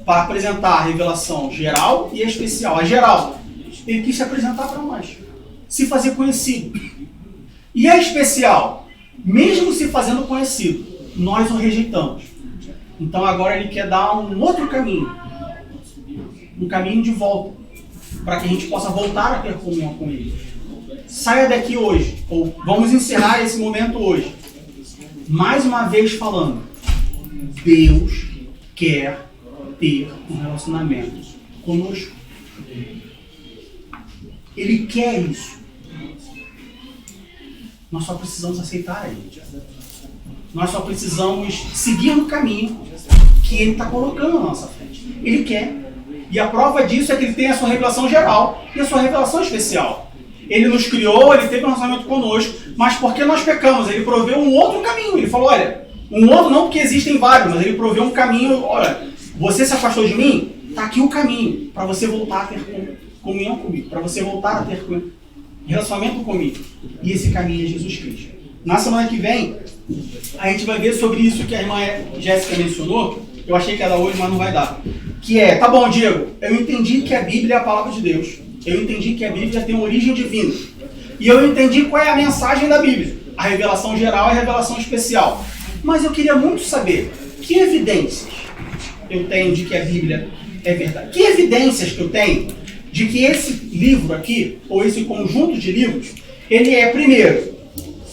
Para apresentar a revelação geral e especial. A geral, Ele quis se apresentar para nós, se fazer conhecido. E é especial, mesmo se fazendo conhecido, nós o rejeitamos. Então agora ele quer dar um outro caminho, um caminho de volta, para que a gente possa voltar a ter comunhão com ele. Saia daqui hoje, ou vamos encerrar esse momento hoje, mais uma vez falando, Deus quer ter um relacionamento conosco. Ele quer isso. Nós só precisamos aceitar ele. Nós só precisamos seguir no caminho que ele está colocando na nossa frente. Ele quer. E a prova disso é que ele tem a sua revelação geral e a sua revelação especial. Ele nos criou, ele teve um relacionamento conosco, mas porque nós pecamos, ele proveu um outro caminho. Ele falou, olha, um outro não porque existem vários, mas ele proveu um caminho, olha, você se afastou de mim, está aqui o caminho para você voltar a ter comunhão comigo, para você voltar a ter relacionamento comigo. E esse caminho é Jesus Cristo. Na semana que vem, a gente vai ver sobre isso que a irmã Jéssica mencionou. Eu achei que era hoje, mas não vai dar. Que é, tá bom, Diego, eu entendi que a Bíblia é a palavra de Deus. Eu entendi que a Bíblia tem origem divina. E eu entendi qual é a mensagem da Bíblia. A revelação geral e a revelação especial. Mas eu queria muito saber que evidências eu tenho de que a Bíblia é verdade. Que evidências que eu tenho de que esse livro aqui, ou esse conjunto de livros, ele é, primeiro,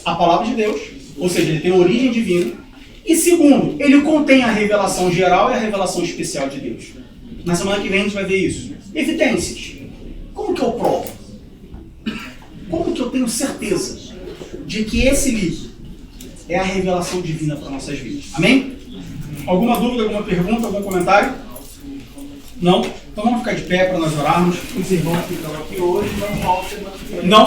a palavra de Deus, ou seja, ele tem origem divina. E segundo, ele contém a revelação geral e a revelação especial de Deus. Na semana que vem a gente vai ver isso. Evidências. Como que eu provo? Como que eu tenho certeza de que esse livro é a revelação divina para nossas vidas? Amém? Alguma dúvida, alguma pergunta, algum comentário? Não? Então vamos ficar de pé para nós orarmos. Os irmãos que estão aqui hoje não voltam semana que vem. Não